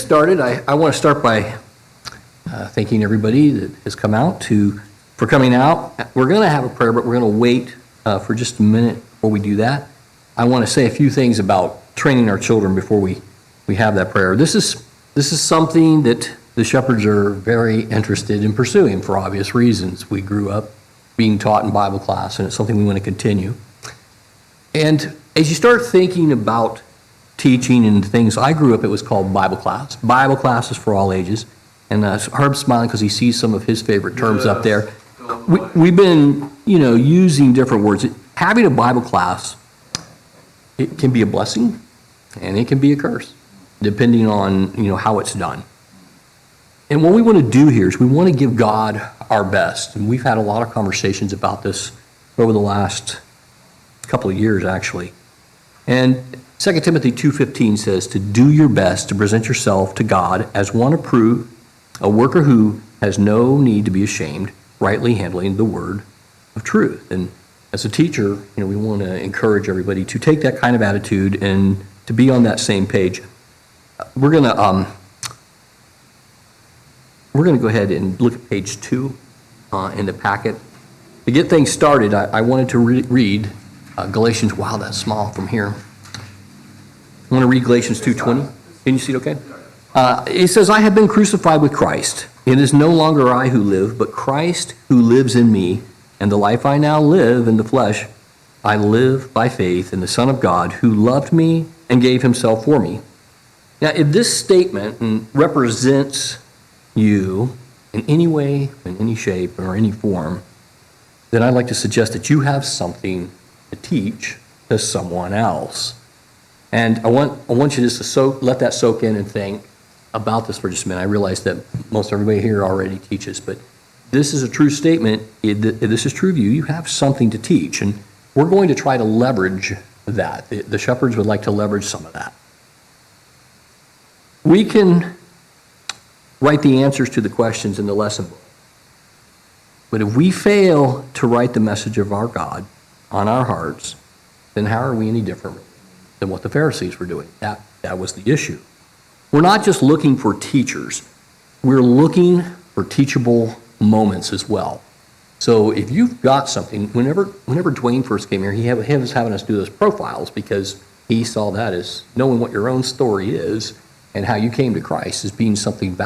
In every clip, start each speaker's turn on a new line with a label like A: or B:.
A: started, I want to start by thanking everybody that has come out for coming out. We're going to have a prayer, but we're going to wait for just a minute before we do that. I want to say a few things about training our children before we have that prayer. This is something that the shepherds are very interested in pursuing for obvious reasons. We grew up being taught in Bible class, and it's something we want to continue. And as you start thinking about teaching and things, I grew up, it was called Bible class. Bible class is for all ages. And Harb's smiling because he sees some of his favorite terms up there. We've been, using different words. Having a Bible class, it can be a blessing and it can be a curse, depending on, how it's done. And what we want to do here is we want to give God our best. And we've had a lot of conversations about this over the last couple of years, actually. And 2 Timothy 2:15 says to do your best to present yourself to God as one approved, a worker who has no need to be ashamed, rightly handling the word of truth. And as a teacher, we want to encourage everybody to take that kind of attitude and to be on that same page. We're going to go ahead and look at page 2 in the packet. To get things started, I wanted to read Galatians. Wow, that's small from here. I want to read Galatians 2:20. Can you see it okay? It says, I have been crucified with Christ. It is no longer I who live, but Christ who lives in me. And the life I now live in the flesh, I live by faith in the Son of God who loved me and gave himself for me. Now, if this statement represents you in any way, in any shape, or any form, then I'd like to suggest that you have something to teach to someone else. And I want you just to let that soak in and think about this for just a minute. I realize that most everybody here already teaches, but this is a true statement. If this is true of you, you have something to teach. And we're going to try to leverage that. The shepherds would like to leverage some of that. We can write the answers to the questions in the lesson book. But if we fail to write the message of our God on our hearts, then how are we any different than what the Pharisees were doing? That was the issue. We're not just looking for teachers. We're looking for teachable moments as well. So if you've got something, whenever Dwayne first came here, he was having us do those profiles because he saw that as knowing what your own story is and how you came to Christ as being something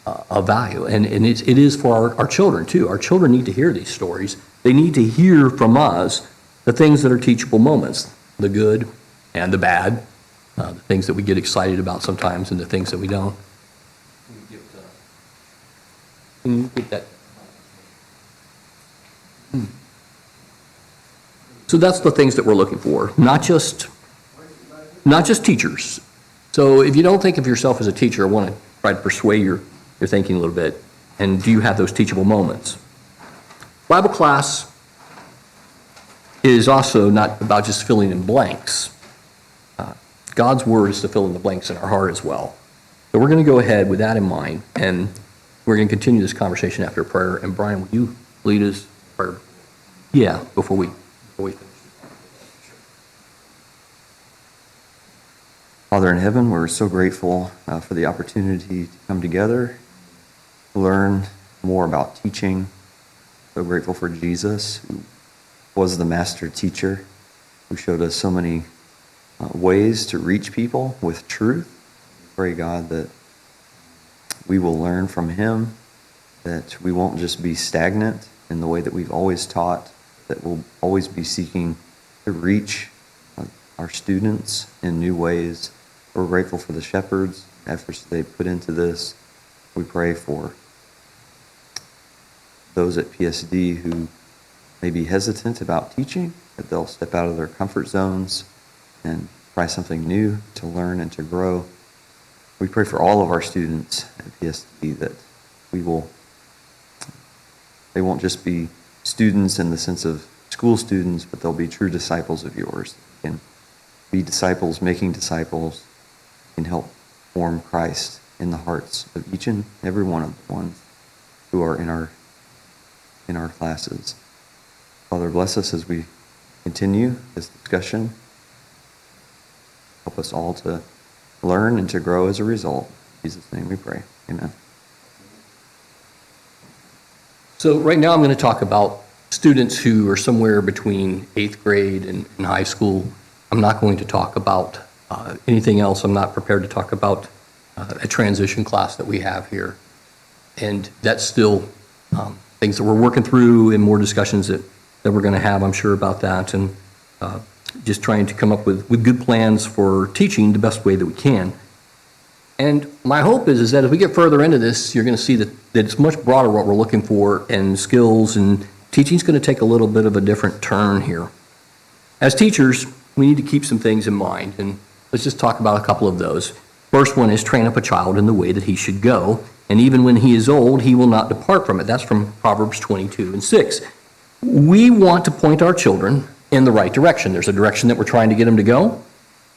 A: of value. And it is for our children too. Our children need to hear these stories. They need to hear from us the things that are teachable moments, the good and the bad, the things that we get excited about sometimes and the things that we don't. Can you get that? So that's the things that we're looking for, not just teachers. So if you don't think of yourself as a teacher, I want to try to persuade your thinking a little bit. And do you have those teachable moments? Bible class is also not about just filling in blanks. God's word is to fill in the blanks in our heart as well. So we're going to go ahead with that in mind, and we're going to continue this conversation after prayer. And Brian, will you lead us? Before we finish.
B: Father in heaven, we're so grateful for the opportunity to come together, learn more about teaching. So grateful for Jesus, who was the master teacher, who showed us so many ways to reach people with truth. Pray, God, that we will learn from him, that we won't just be stagnant in the way that we've always taught, that we'll always be seeking to reach our students in new ways. We're grateful for the shepherds, efforts they put into this. We pray for those at PSD who may be hesitant about teaching, that they'll step out of their comfort zones and try something new to learn and to grow. We pray for all of our students at PSD that they won't just be students in the sense of school students, but they'll be true disciples of yours. They can be disciples, making disciples, can help form Christ in the hearts of each and every one of the ones who are in our classes. Father, bless us as we continue this discussion. Help us all to learn and to grow as a result. In Jesus' name we pray. Amen.
A: So right now I'm going to talk about students who are somewhere between 8th grade and high school. I'm not going to talk about anything else. I'm not prepared to talk about a transition class that we have here. And that's still things that we're working through and more discussions that we're going to have, I'm sure, about that. And just trying to come up with good plans for teaching the best way that we can. And my hope is that as we get further into this, you're going to see that it's much broader what we're looking for, and skills and teaching's going to take a little bit of a different turn here. As teachers, we need to keep some things in mind, and let's just talk about a couple of those. First one is train up a child in the way that he should go, and even when he is old, he will not depart from it. That's from Proverbs 22:6. We want to point our children in the right direction. There's a direction that we're trying to get them to go.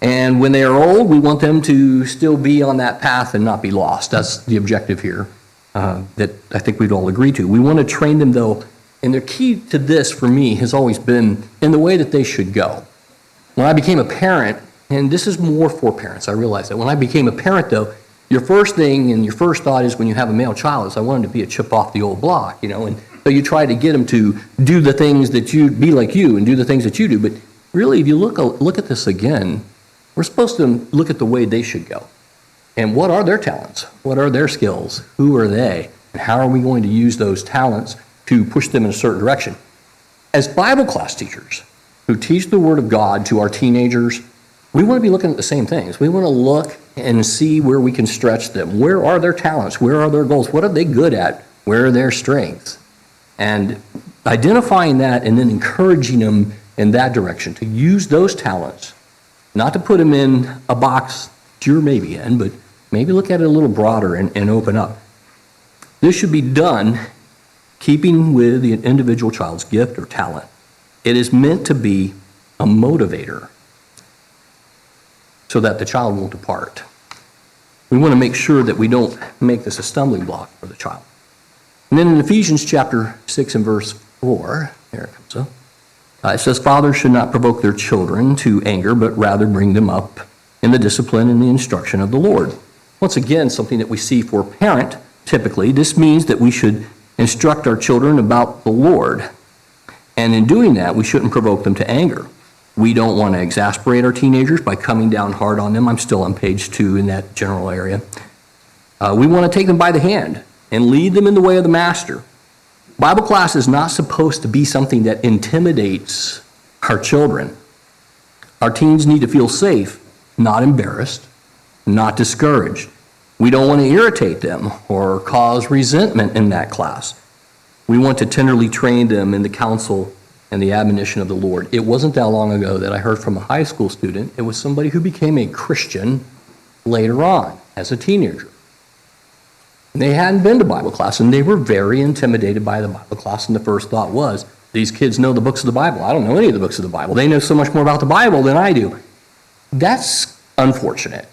A: And when they are old, we want them to still be on that path and not be lost. That's the objective here that I think we'd all agree to. We want to train them, though, and the key to this for me has always been in the way that they should go. When I became a parent, and this is more for parents, I realize that. When I became a parent, though, your first thing and your first thought is when you have a male child is I want him to be a chip off the old block, and so you try to get him to do the things that you, be like you and do the things that you do. But really, if you look at this again, we're supposed to look at the way they should go. And what are their talents? What are their skills? Who are they? And how are we going to use those talents to push them in a certain direction? As Bible class teachers who teach the Word of God to our teenagers, we want to be looking at the same things. We want to look and see where we can stretch them. Where are their talents? Where are their goals? What are they good at? Where are their strengths? And identifying that and then encouraging them in that direction to use those talents. Not to put them in a box that you're maybe in, but maybe look at it a little broader and open up. This should be done keeping with the individual child's gift or talent. It is meant to be a motivator so that the child won't depart. We want to make sure that we don't make this a stumbling block for the child. And then in Ephesians chapter 6 and verse 4, there it comes up. It says, fathers should not provoke their children to anger, but rather bring them up in the discipline and the instruction of the Lord. Once again, something that we see for a parent, typically, this means that we should instruct our children about the Lord. And in doing that, we shouldn't provoke them to anger. We don't want to exasperate our teenagers by coming down hard on them. I'm still on page 2 in that general area. We want to take them by the hand and lead them in the way of the master. Bible class is not supposed to be something that intimidates our children. Our teens need to feel safe, not embarrassed, not discouraged. We don't want to irritate them or cause resentment in that class. We want to tenderly train them in the counsel and the admonition of the Lord. It wasn't that long ago that I heard from a high school student. It was somebody who became a Christian later on as a teenager. They hadn't been to Bible class, and they were very intimidated by the Bible class, and the first thought was, these kids know the books of the Bible. I don't know any of the books of the Bible. They know so much more about the Bible than I do. That's unfortunate,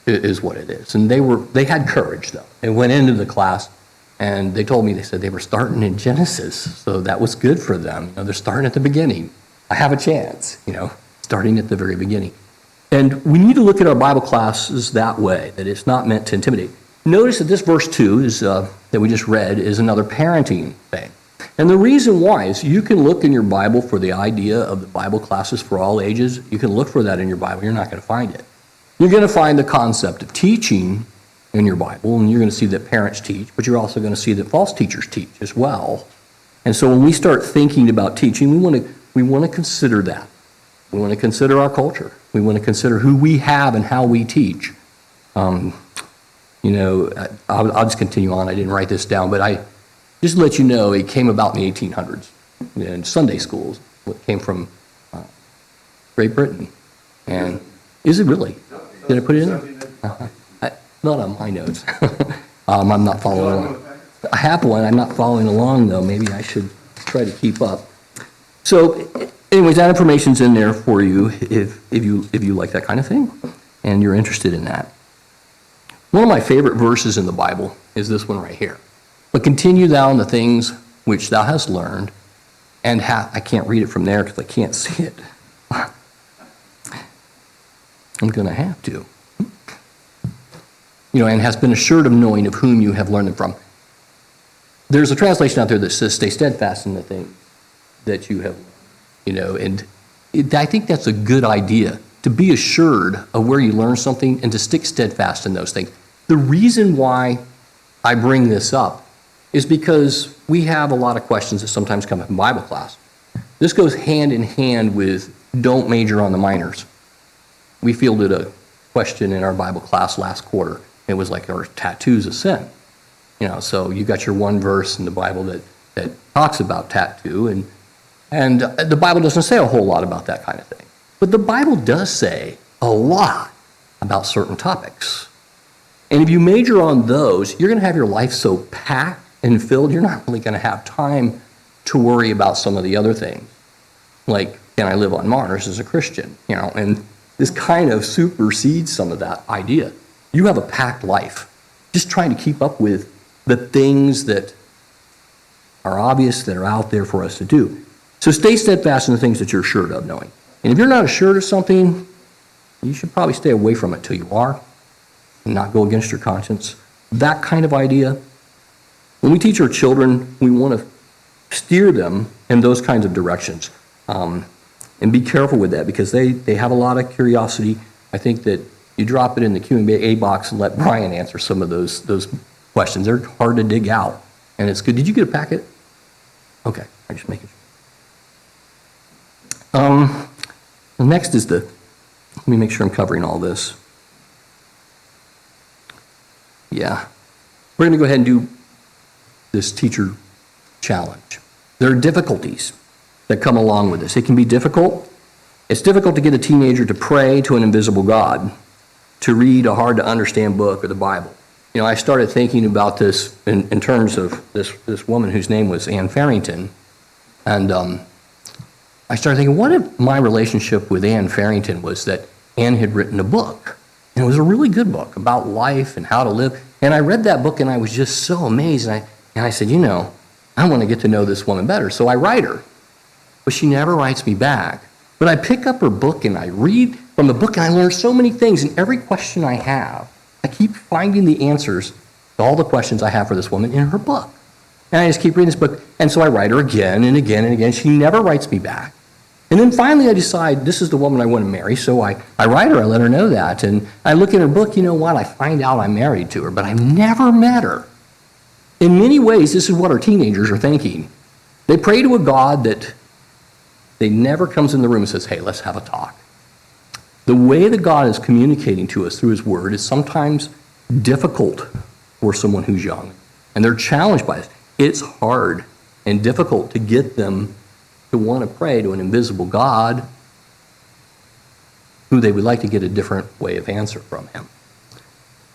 A: is what it is. And they had courage, though. They went into the class, and they told me, they said they were starting in Genesis, so that was good for them. They're starting at the beginning. I have a chance, starting at the very beginning. And we need to look at our Bible classes that way, that it's not meant to intimidate. Notice that this verse 2 is, that we just read is another parenting thing. And the reason why is you can look in your Bible for the idea of the Bible classes for all ages. You can look for that in your Bible. You're not going to find it. You're going to find the concept of teaching in your Bible, and you're going to see that parents teach, but you're also going to see that false teachers teach as well. And so when we start thinking about teaching, we want to consider that. We want to consider our culture. We want to consider who we have and how we teach. I'll just continue on. I didn't write this down, but I just to let you know, it came about in the 1800s in Sunday schools. It came from Great Britain. And is it really? Did I put it in there? Not on my notes. I'm not following along. I have one. I'm not following along, though. Maybe I should try to keep up. So anyways, that information's in there for you if you like that kind of thing and you're interested in that. One of my favorite verses in the Bible is this one right here. But continue thou in the things which thou hast learned, and I can't read it from there because I can't see it. I'm going to have to. and has been assured of knowing of whom you have learned them from. There's a translation out there that says, stay steadfast in the things that you have learned, and I think that's a good idea, to be assured of where you learn something and to stick steadfast in those things. The reason why I bring this up is because we have a lot of questions that sometimes come up in Bible class. This goes hand in hand with don't major on the minors. We fielded a question in our Bible class last quarter. It was like, are tattoos a sin? So you got your one verse in the Bible that talks about tattoo, and the Bible doesn't say a whole lot about that kind of thing. But the Bible does say a lot about certain topics. And if you major on those, you're going to have your life so packed and filled, you're not really going to have time to worry about some of the other things. Like, can I live on Mars as a Christian? And this kind of supersedes some of that idea. You have a packed life, just trying to keep up with the things that are obvious, that are out there for us to do. So stay steadfast in the things that you're assured of knowing. And if you're not assured of something, you should probably stay away from it till you are, and not go against your conscience. That kind of idea. When we teach our children, we want to steer them in those kinds of directions. And be careful with that, because they have a lot of curiosity. I think that you drop it in the Q&A box and let Brian answer some of those questions. They're hard to dig out, and it's good. Did you get a packet? Okay, I'm just making sure. The next is let me make sure I'm covering all this. Yeah. We're going to go ahead and do this teacher challenge. There are difficulties that come along with this. It can be difficult. It's difficult to get a teenager to pray to an invisible God, to read a hard-to-understand book or the Bible. I started thinking about this in terms of this woman whose name was Anne Farrington, and I started thinking, what if my relationship with Anne Farrington was that Anne had written a book, and it was a really good book about life and how to live, and I read that book and I was just so amazed, and I said, I want to get to know this woman better, so I write her, but she never writes me back. But I pick up her book and I read from the book and I learn so many things, and every question I have, I keep finding the answers to all the questions I have for this woman in her book. And I just keep reading this book. And so I write her again and again and again. She never writes me back. And then finally I decide this is the woman I want to marry. So I write her, I let her know that. And I look at her book, I find out I'm married to her, but I've never met her. In many ways, this is what our teenagers are thinking. They pray to a God that they never comes in the room and says, hey, let's have a talk. The way that God is communicating to us through his word is sometimes difficult for someone who's young, and they're challenged by it. It's hard and difficult to get them to want to pray to an invisible God who they would like to get a different way of answer from him.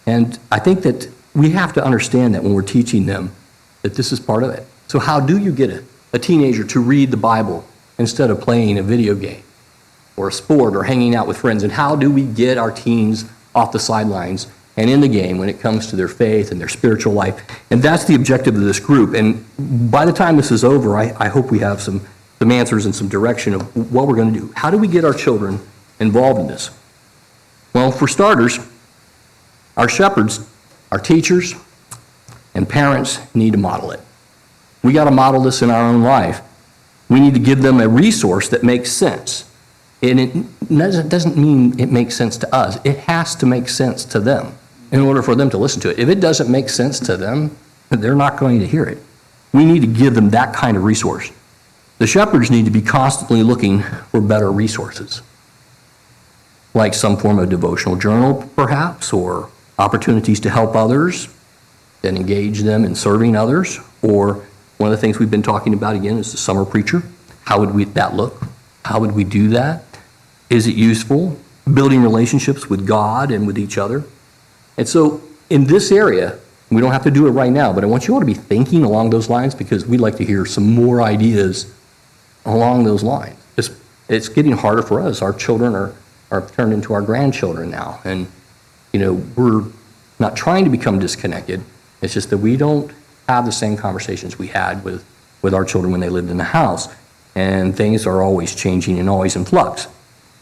A: And I think that we have to understand that when we're teaching them that this is part of it. So how do you get a teenager to read the Bible instead of playing a video game or a sport or hanging out with friends? And how do we get our teens off the sidelines and in the game when it comes to their faith and their spiritual life? And that's the objective of this group. And by the time this is over, I hope we have some answers and some direction of what we're going to do. How do we get our children involved in this? Well, for starters, our shepherds, our teachers, and parents need to model it. We got to model this in our own life. We need to give them a resource that makes sense. And it doesn't mean it makes sense to us. It has to make sense to them in order for them to listen to it. If it doesn't make sense to them, they're not going to hear it. We need to give them that kind of resource. The shepherds need to be constantly looking for better resources, like some form of devotional journal, perhaps, or opportunities to help others and engage them in serving others. Or one of the things we've been talking about again is the summer preacher. How would that look? How would we do that? Is it useful? Building relationships with God and with each other. And so in this area, we don't have to do it right now, but I want you all to be thinking along those lines, because we'd like to hear some more ideas along those lines. It's getting harder for us. Our children are turned into our grandchildren now. And, we're not trying to become disconnected. It's just that we don't have the same conversations we had with our children when they lived in the house. And things are always changing and always in flux.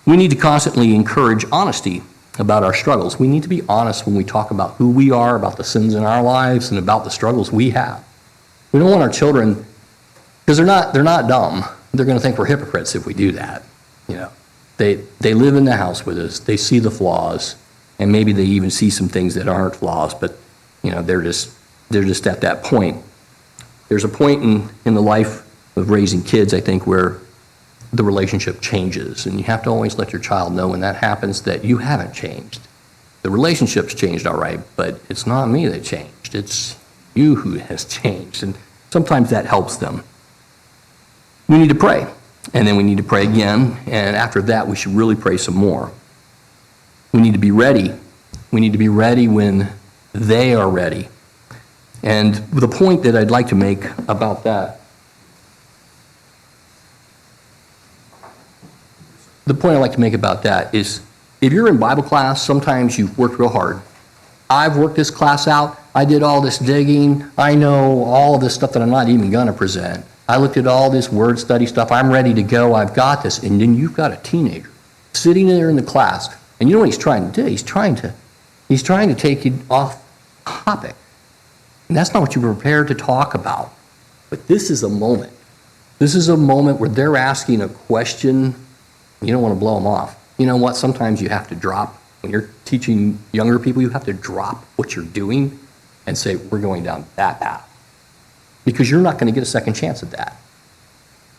A: We need to constantly encourage honesty about our struggles. We need to be honest when we talk about who we are, about the sins in our lives, and about the struggles we have. We don't want our children, because they're not dumb. They're going to think we're hypocrites if we do that. They live in the house with us. They see the flaws, and maybe they even see some things that aren't flaws. But they're just at that point. There's a point in the life of raising kids, I think, where the relationship changes, and you have to always let your child know when that happens that you haven't changed. The relationship's changed, all right, but it's not me that changed. It's you who has changed, and sometimes that helps them. We need to pray, and then we need to pray again, and after that, we should really pray some more. We need to be ready. We need to be ready when they are ready. And the point that I'd like to make about that, is if you're in Bible class, sometimes you've worked real hard. I've worked this class out. I did all this digging. I know all of this stuff that I'm not even going to present. I looked at all this word study stuff. I'm ready to go. I've got this. And then you've got a teenager sitting there in the class. And you know what he's trying to do? He's trying to take you off topic. And that's not what you were prepared to talk about. But this is a moment. This is a moment where they're asking a question. You don't want to blow them off. You know what? Sometimes you have to drop. When you're teaching younger people, you have to drop what you're doing and say, we're going down that path. Because you're not going to get a second chance at that.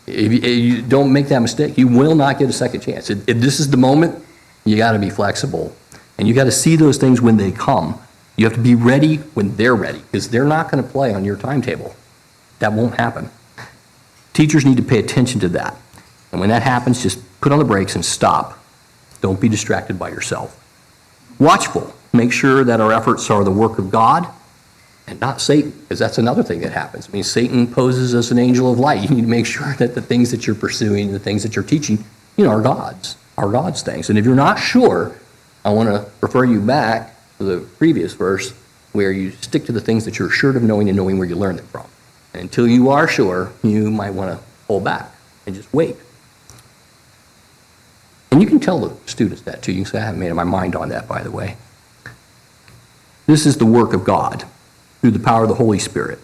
A: If you don't make that mistake, you will not get a second chance. If this is the moment, you got to be flexible. And you got to see those things when they come. You have to be ready when they're ready, because they're not going to play on your timetable. That won't happen. Teachers need to pay attention to that. And when that happens, just put on the brakes and stop. Don't be distracted by yourself. Watchful. Make sure that our efforts are the work of God and not Satan, because that's another thing that happens. I mean, Satan poses as an angel of light. You need to make sure that the things that you're pursuing, the things that you're teaching, are God's things. And if you're not sure, I want to refer you back to the previous verse where you stick to the things that you're assured of knowing and knowing where you learned them from. And until you are sure, you might want to hold back and just wait. And you can tell the students that too. You can say, I haven't made up my mind on that, by the way. This is the work of God through the power of the Holy Spirit.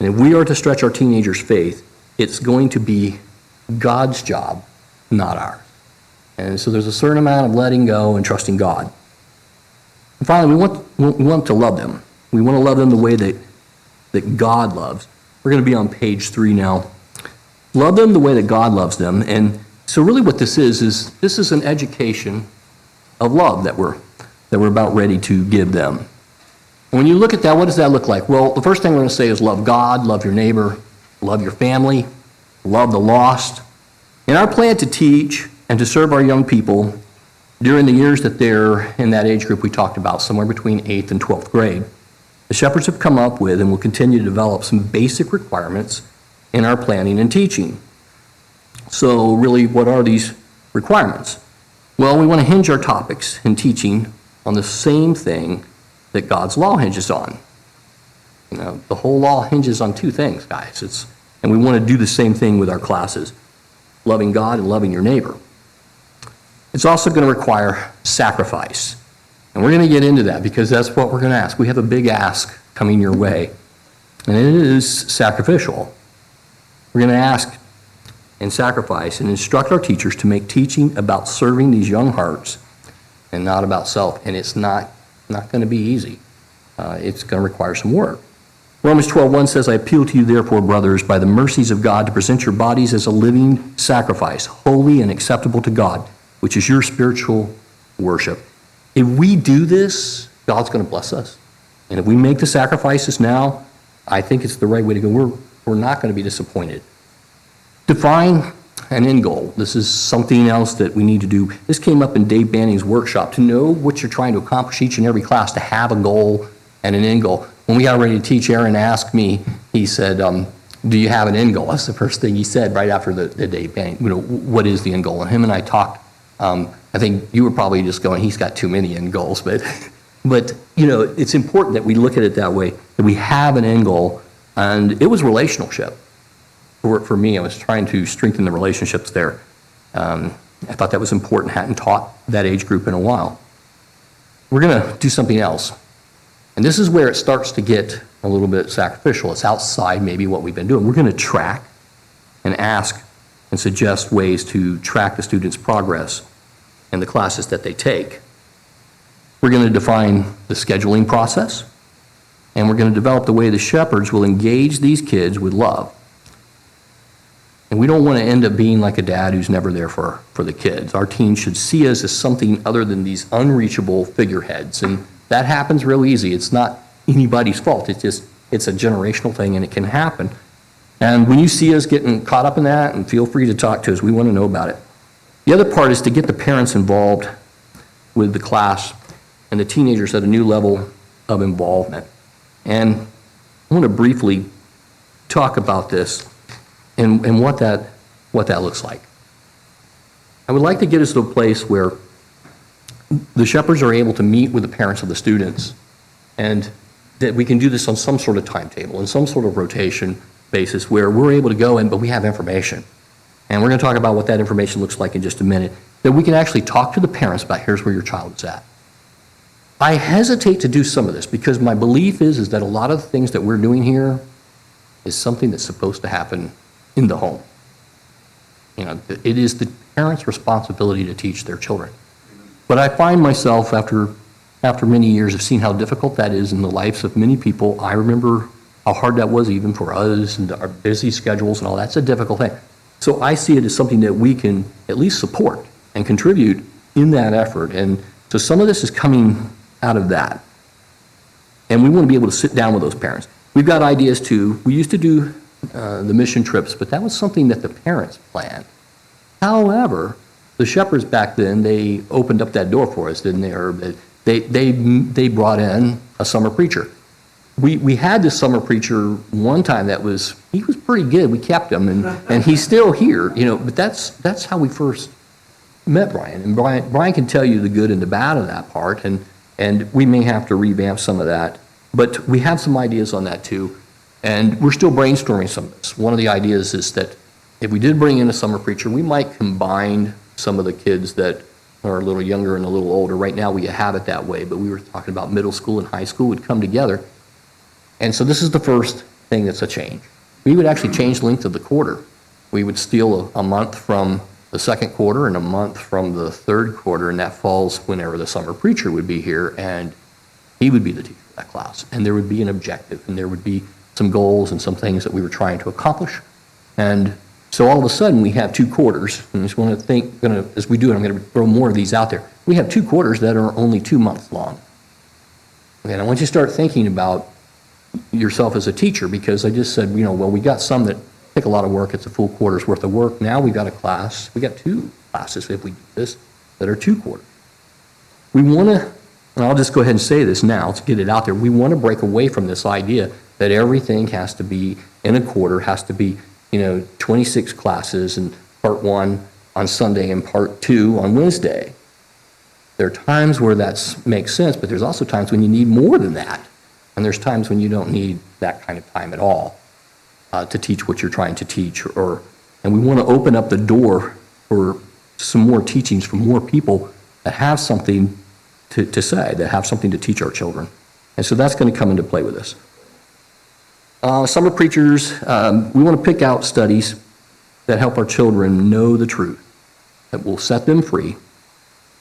A: And if we are to stretch our teenagers' faith, it's going to be God's job, not ours. And so there's a certain amount of letting go and trusting God. And finally, we want to love them. We want to love them the way that God loves. We're going to be on page 3 now. Love them the way that God loves them. And so really what this is this is an education of love that we're about ready to give them. And when you look at that, what does that look like? Well, the first thing we're going to say is love God, love your neighbor, love your family, love the lost. In our plan to teach and to serve our young people during the years that they're in that age group we talked about, somewhere between 8th and 12th grade, the shepherds have come up with and will continue to develop some basic requirements in our planning and teaching. So really, what are these requirements? Well, we want to hinge our topics and teaching on the same thing that God's law hinges on. The whole law hinges on 2 things, guys. And we want to do the same thing with our classes, loving God and loving your neighbor. It's also going to require sacrifice. And we're going to get into that because that's what we're going to ask. We have a big ask coming your way, and it is sacrificial. We're going to ask and sacrifice and instruct our teachers to make teaching about serving these young hearts and not about self. And it's not going to be easy. It's going to require some work. Romans 12:1 says, I appeal to you, therefore, brothers, by the mercies of God, to present your bodies as a living sacrifice, holy and acceptable to God, which is your spiritual worship. If we do this, God's going to bless us. And if we make the sacrifices now, I think it's the right way to go. We're not going to be disappointed. Define an end goal. This is something else that we need to do. This came up in Dave Banning's workshop. To know what you're trying to accomplish each and every class, to have a goal and an end goal. When we got ready to teach, Aaron asked me, he said, do you have an end goal? That's the first thing he said right after the Dave Banning. What is the end goal? And him and I talked. I think you were probably just going, he's got too many end goals. But it's important that we look at it that way, that we have an end goal. And it was relationship. For me, I was trying to strengthen the relationships there. I thought that was important. Hadn't taught that age group in a while. we're going to do something else. And this is where it starts to get a little bit sacrificial. It's outside maybe what we've been doing. We're going to track and ask and suggest ways to track the students' progress in the classes that they take. We're going to define the scheduling process, and we're going to develop the way the shepherds will engage these kids with love. And we don't want to end up being like a dad who's never there for the kids. Our teens should see us as something other than these unreachable figureheads. And that happens real easy. It's not anybody's fault. It's a generational thing, and it can happen. And when you see us getting caught up in that, and feel free to talk to us, we want to know about it. The other part is to get the parents involved with the class and the teenagers at a new level of involvement. And I want to briefly talk about this and what that looks like. I would like to get us to a place where the shepherds are able to meet with the parents of the students, and that we can do this on some sort of timetable and some sort of rotation basis where we're able to go in, but we have information. And we're going to talk about what that information looks like in just a minute, that we can actually talk to the parents about here's where your child is at. I hesitate to do some of this because my belief is that a lot of the things that we're doing here is something that's supposed to happen in the home. You know, it is the parents' responsibility to teach their children. But I find myself, after many years of seeing how difficult that is in the lives of many people, I remember how hard that was even for us and our busy schedules and all. That's a difficult thing. So I see it as something that we can at least support and contribute in that effort. And so some of this is coming out of that. And we want to be able to sit down with those parents. We've got ideas too. We used to do the mission trips, but that was something that the parents planned. However, the shepherds back then, they opened up that door for us, didn't they? Or they brought in a summer preacher. We had this summer preacher one time he was pretty good. We kept him, and he's still here, you know. But that's how we first met Brian. And Brian can tell you the good and the bad of that part, and we may have to revamp some of that. But we have some ideas on that too, and we're still brainstorming some of this. One of the ideas is that if we did bring in a summer preacher, we might combine some of the kids that are a little younger and a little older. Right now we have it that way, but we were talking about middle school and high school would come together. And so this is the first thing that's a change. We would actually change the length of the quarter. We would steal a month from the second quarter and a month from the third quarter, and that falls whenever the summer preacher would be here, and he would be the teacher of that class. And there would be an objective, and there would be some goals and some things that we were trying to accomplish. And so all of a sudden we have 2 quarters, and I just want to think, as we do it, I'm going to throw more of these out there. We have 2 quarters that are only 2 months long. And I want you to start thinking about yourself as a teacher, because I just said, you know, well, we got some that take a lot of work. It's a full quarter's worth of work. Now we got a class. We got 2 classes if we do this that are 2 quarters. We want to, and I'll just go ahead and say this now to get it out there. We want to break away from this idea that everything has to be in a quarter, has to be, 26 classes and part 1 on Sunday and part 2 on Wednesday. There are times where that makes sense, but there's also times when you need more than that. And there's times when you don't need that kind of time at all to teach what you're trying to teach. And we want to open up the door for some more teachings from more people that have something to say, that have something to teach our children. And so that's going to come into play with this. Summer preachers, we want to pick out studies that help our children know the truth, that will set them free,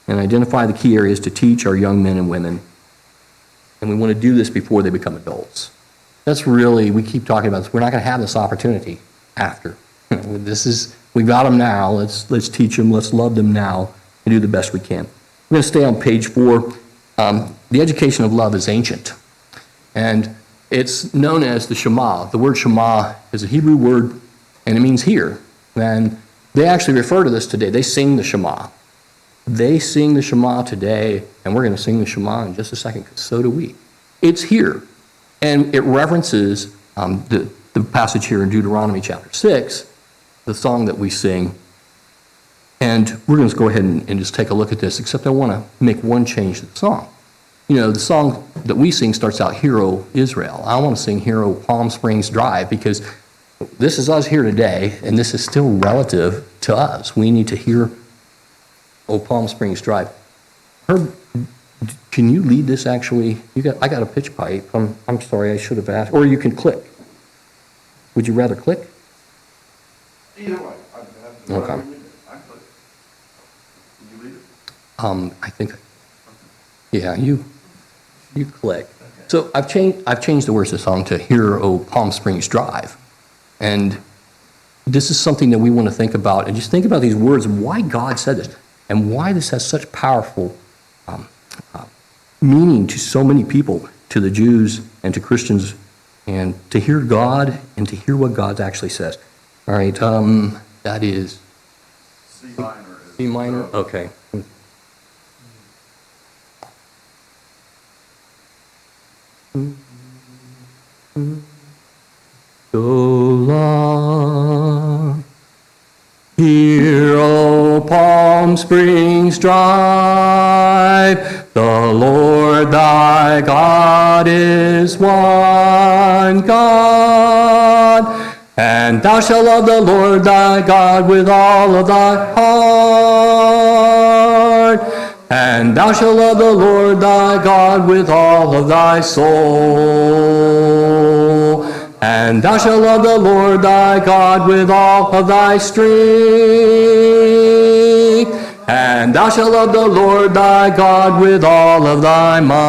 A: and identify the key areas to teach our young men and women. And we want to do this before they become adults. That's really, we keep talking about this. We're not going to have this opportunity after. We got them now. Let's teach them. Let's love them now and do the best we can. We're going to stay on page 4. The education of love is ancient, and it's known as the Shema. The word Shema is a Hebrew word, and it means hear. And they actually refer to this today. They sing the Shema. They sing the Shema today, and we're going to sing the Shema in just a second, because so do we. It's here, and it references the passage here in Deuteronomy chapter 6, the song that we sing. And we're going to go ahead and just take a look at this, except I want to make one change to the song. The song that we sing starts out, Hear, O Israel. I want to sing Hear, O Palm Springs Drive, because this is us here today, and this is still relative to us. We need to hear, O Palm Springs Drive. can you lead this actually? I got a pitch pipe. I'm sorry, I should have asked. Or you can click. Would you rather click?
C: Either way.
A: Okay.
C: I'm clear. Can you lead it?
A: I think, yeah, you click. So I've changed the words of the song to Here, O Palm Springs Drive. And this is something that we want to think about, and just think about these words and why God said this, and why this has such powerful meaning to so many people, to the Jews and to Christians, and to hear God and to hear what God actually says. All right, that is
C: C minor.
A: C minor, okay. So long, here, O Palm Springs Drive, the Lord thy God is one God, and thou shalt love the Lord thy God with all of thy heart, and thou shalt love the Lord thy God with all of thy soul, and thou shalt love the Lord thy God with all of thy strength, and thou shalt love the Lord thy God with all of thy mind.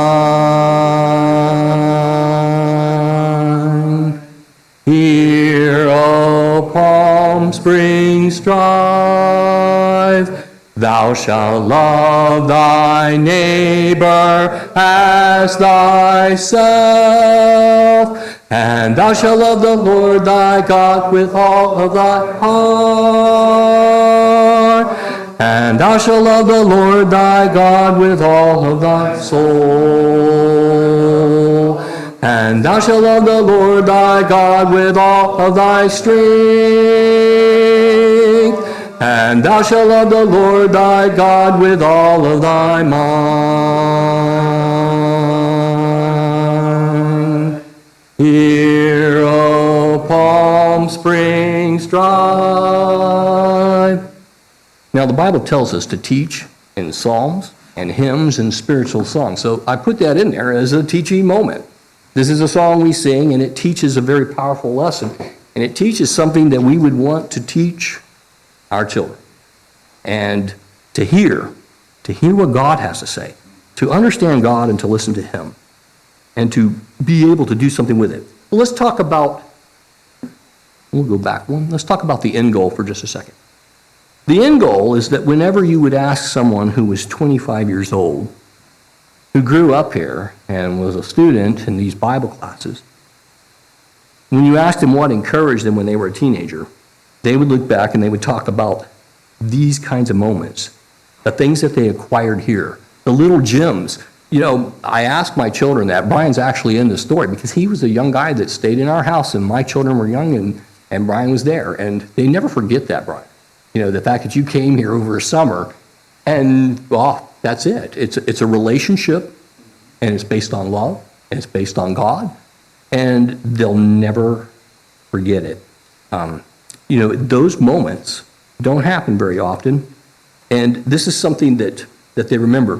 A: Here, O Palm Springs Drive, thou shalt love thy neighbor as thyself, and thou shalt love the Lord thy God with all of thy heart, and thou shalt love the Lord thy God with all of thy soul, and thou shalt love the Lord thy God with all of thy strength, and thou shalt love the Lord thy God with all of thy mind. Here, O Palm Springs Drive. Now, the Bible tells us to teach in psalms and hymns and spiritual songs. So I put that in there as a teaching moment. This is a song we sing, and it teaches a very powerful lesson. And it teaches something that we would want to teach our children. And to hear what God has to say, to understand God and to listen to Him, and to be able to do something with it. Well, let's talk about, we'll go back one. Let's talk about the end goal for just a second. The end goal is that whenever you would ask someone who was 25 years old, who grew up here and was a student in these Bible classes, when you asked them what encouraged them when they were a teenager, they would look back and they would talk about these kinds of moments, the things that they acquired here, the little gems. You know, I asked my children that. Brian's actually in the story because he was a young guy that stayed in our house, and my children were young, and Brian was there. And they never forget that, Brian. You know, the fact that you came here over a summer, and, well, that's it. It's a relationship, and it's based on love, and it's based on God, and they'll never forget it. You know, those moments don't happen very often, and this is something that they remember.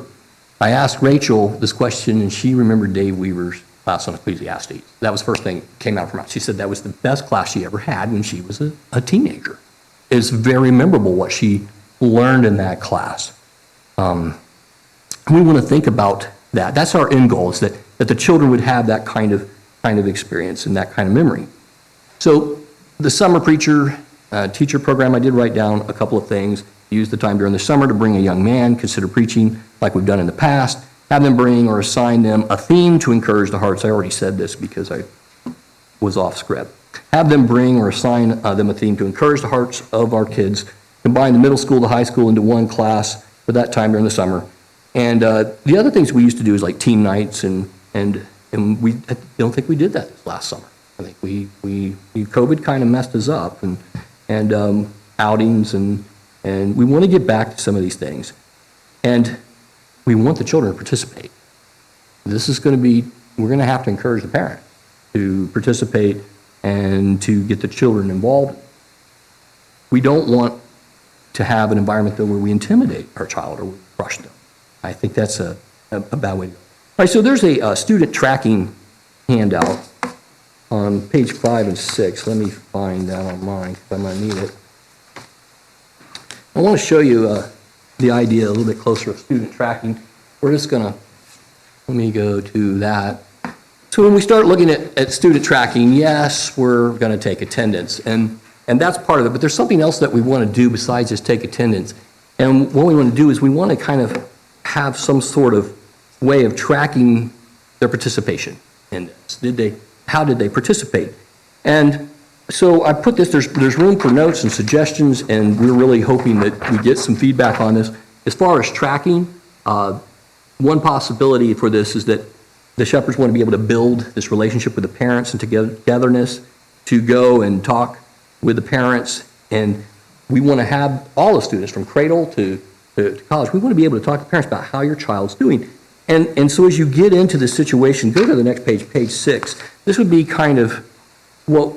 A: I asked Rachel this question, and she remembered Dave Weaver's class on Ecclesiastes. That was the first thing that came out from her mouth. She said that was the best class she ever had when she was a teenager. It's very memorable what she learned in that class. We want to think about that. That's our end goal, is that the children would have that kind of experience and that kind of memory. So the summer teacher program, I did write down a couple of things. Use the time during the summer to bring a young man, consider preaching like we've done in the past. Have them bring or assign them a theme to encourage the hearts. I already said this because I was off script. Have them bring or assign them a theme to encourage the hearts of our kids. Combine the middle school, the high school into one class for that time during the summer. And the other things we used to do is like team nights, and we I don't think we did that this last summer. I think we COVID kind of messed us up, and outings, and we want to get back to some of these things. And we want the children to participate. This is going to be, we're going to have to encourage the parents to participate and to get the children involved. We don't want to have an environment though where we intimidate our child or we crush them. I think that's a a bad way to go. All right, so there's a student tracking handout on page 5 and 6. Let me find that on mine, because I might need it. I want to show you the idea a little bit closer of student tracking. We're just going to, let me go to that. So when we start looking at student tracking, yes, we're going to take attendance, and that's part of it, but there's something else that we want to do besides just take attendance. And what we want to do is we want to kind of have some sort of way of tracking their participation in this. How did they participate? And so I put this, there's room for notes and suggestions, and we're really hoping that we get some feedback on this. As far as tracking, one possibility for this is that the shepherds want to be able to build this relationship with the parents and togetherness, to go and talk with the parents, and we want to have all the students from cradle to college, we want to be able to talk to parents about how your child's doing. And so as you get into the situation, go to the next page, page 6. This would be kind of what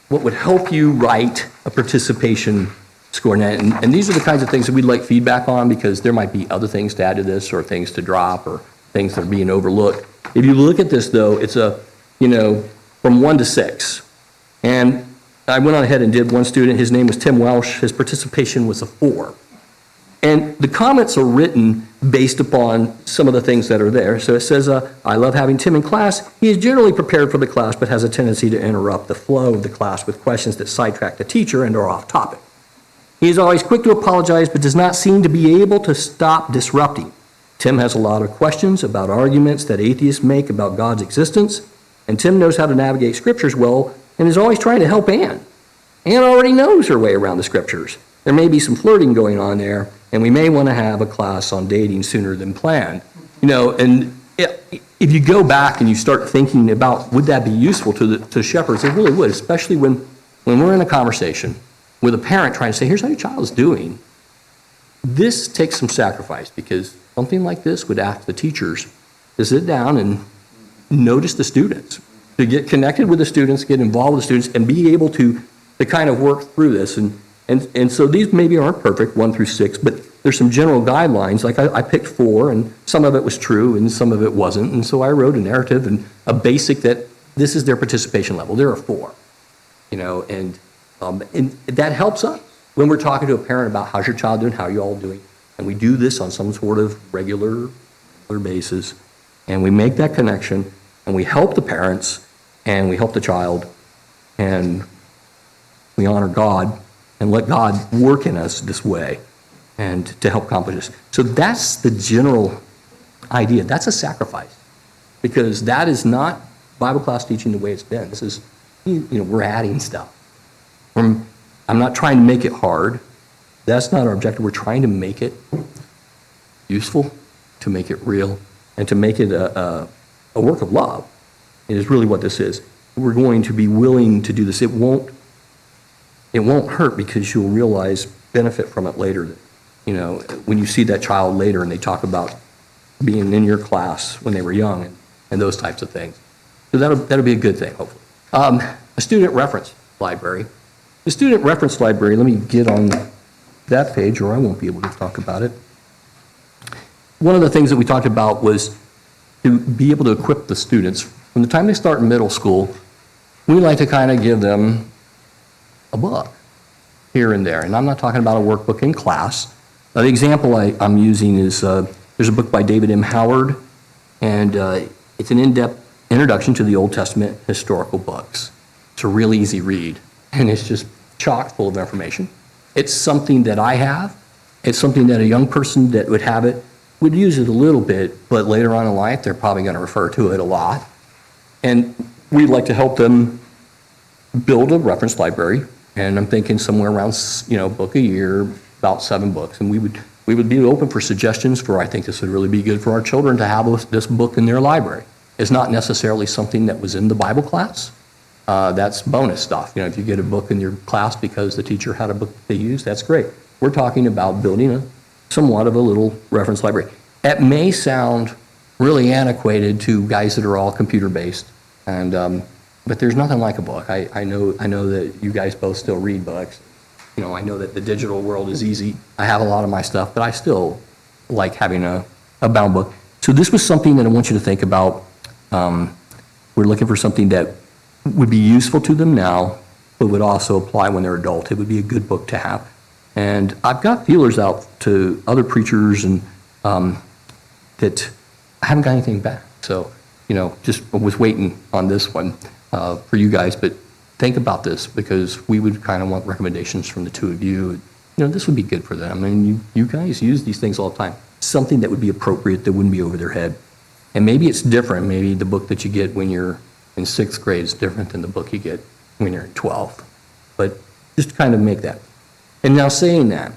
A: would help you write a participation score. And these are the kinds of things that we'd like feedback on, because there might be other things to add to this, or things to drop, or things that are being overlooked. If you look at this, though, it's from 1 to 6. And I went on ahead and did one student. His name was Tim Welsh. His participation was a 4. And the comments are written based upon some of the things that are there. So it says, I love having Tim in class. He is generally prepared for the class, but has a tendency to interrupt the flow of the class with questions that sidetrack the teacher and are off topic. He is always quick to apologize, but does not seem to be able to stop disrupting. Tim has a lot of questions about arguments that atheists make about God's existence, and Tim knows how to navigate scriptures well and is always trying to help Anne. Anne already knows her way around the scriptures. There may be some flirting going on there, and we may want to have a class on dating sooner than planned. And if you go back and you start thinking about, would that be useful to shepherds? It really would, especially when we're in a conversation with a parent trying to say, here's how your child is doing. This takes some sacrifice, because something like this would ask the teachers to sit down and notice the students, to get connected with the students, get involved with the students, and be able to kind of work through this. And so these maybe aren't perfect, 1 through 6, but there's some general guidelines. Like I picked 4, and some of it was true and some of it wasn't. And so I wrote a narrative and a basic that this is their participation level. They're a 4, and that helps us when we're talking to a parent about how's your child doing, how are you all doing. And we do this on some sort of regular basis, and we make that connection, and we help the parents, and we help the child, and we honor God and let God work in us this way and to help accomplish this. So that's the general idea. That's a sacrifice, because that is not Bible class teaching the way it's been. This is, we're adding stuff. I'm not trying to make it hard. That's not our objective. We're trying to make it useful, to make it real, and to make it a work of love. It is really what this is. We're going to be willing to do this. It won't hurt, because you'll realize benefit from it later. When you see that child later and they talk about being in your class when they were young and those types of things. So that'll be a good thing, hopefully. A student reference library. The student reference library, let me get on that page or I won't be able to talk about it. One of the things that we talked about was to be able to equip the students. From the time they start in middle school, we like to kind of give them a book here and there. And I'm not talking about a workbook in class. The example I'm using is, there's a book by David M. Howard, and it's an in-depth introduction to the Old Testament historical books. It's a really easy read, and it's just chock full of information. It's something that I have. It's something that a young person that would have it would use it a little bit, but later on in life, they're probably going to refer to it a lot. And we'd like to help them build a reference library, and I'm thinking somewhere around, book a year, about 7 books. And we would be open for suggestions for, I think this would really be good for our children to have this book in their library. It's not necessarily something that was in the Bible class. That's bonus stuff. If you get a book in your class because the teacher had a book they used, that's great. We're talking about building somewhat of a little reference library. It may sound really antiquated to guys that are all computer-based, but there's nothing like a book. I know that you guys both still read books. I know that the digital world is easy. I have a lot of my stuff, but I still like having a bound book. So this was something that I want you to think about. We're looking for something that would be useful to them now, but would also apply when they're adult. It would be a good book to have. And I've got feelers out to other preachers and that I haven't got anything back. So, just was waiting on this one for you guys. But think about this, because we would kind of want recommendations from the two of you. This would be good for them. I mean, you guys use these things all the time. Something that would be appropriate, that wouldn't be over their head. And maybe it's different. Maybe the book that you get when you're in 6th grade is different than the book you get when you're in 12th. But just kind of make that. And now, saying that,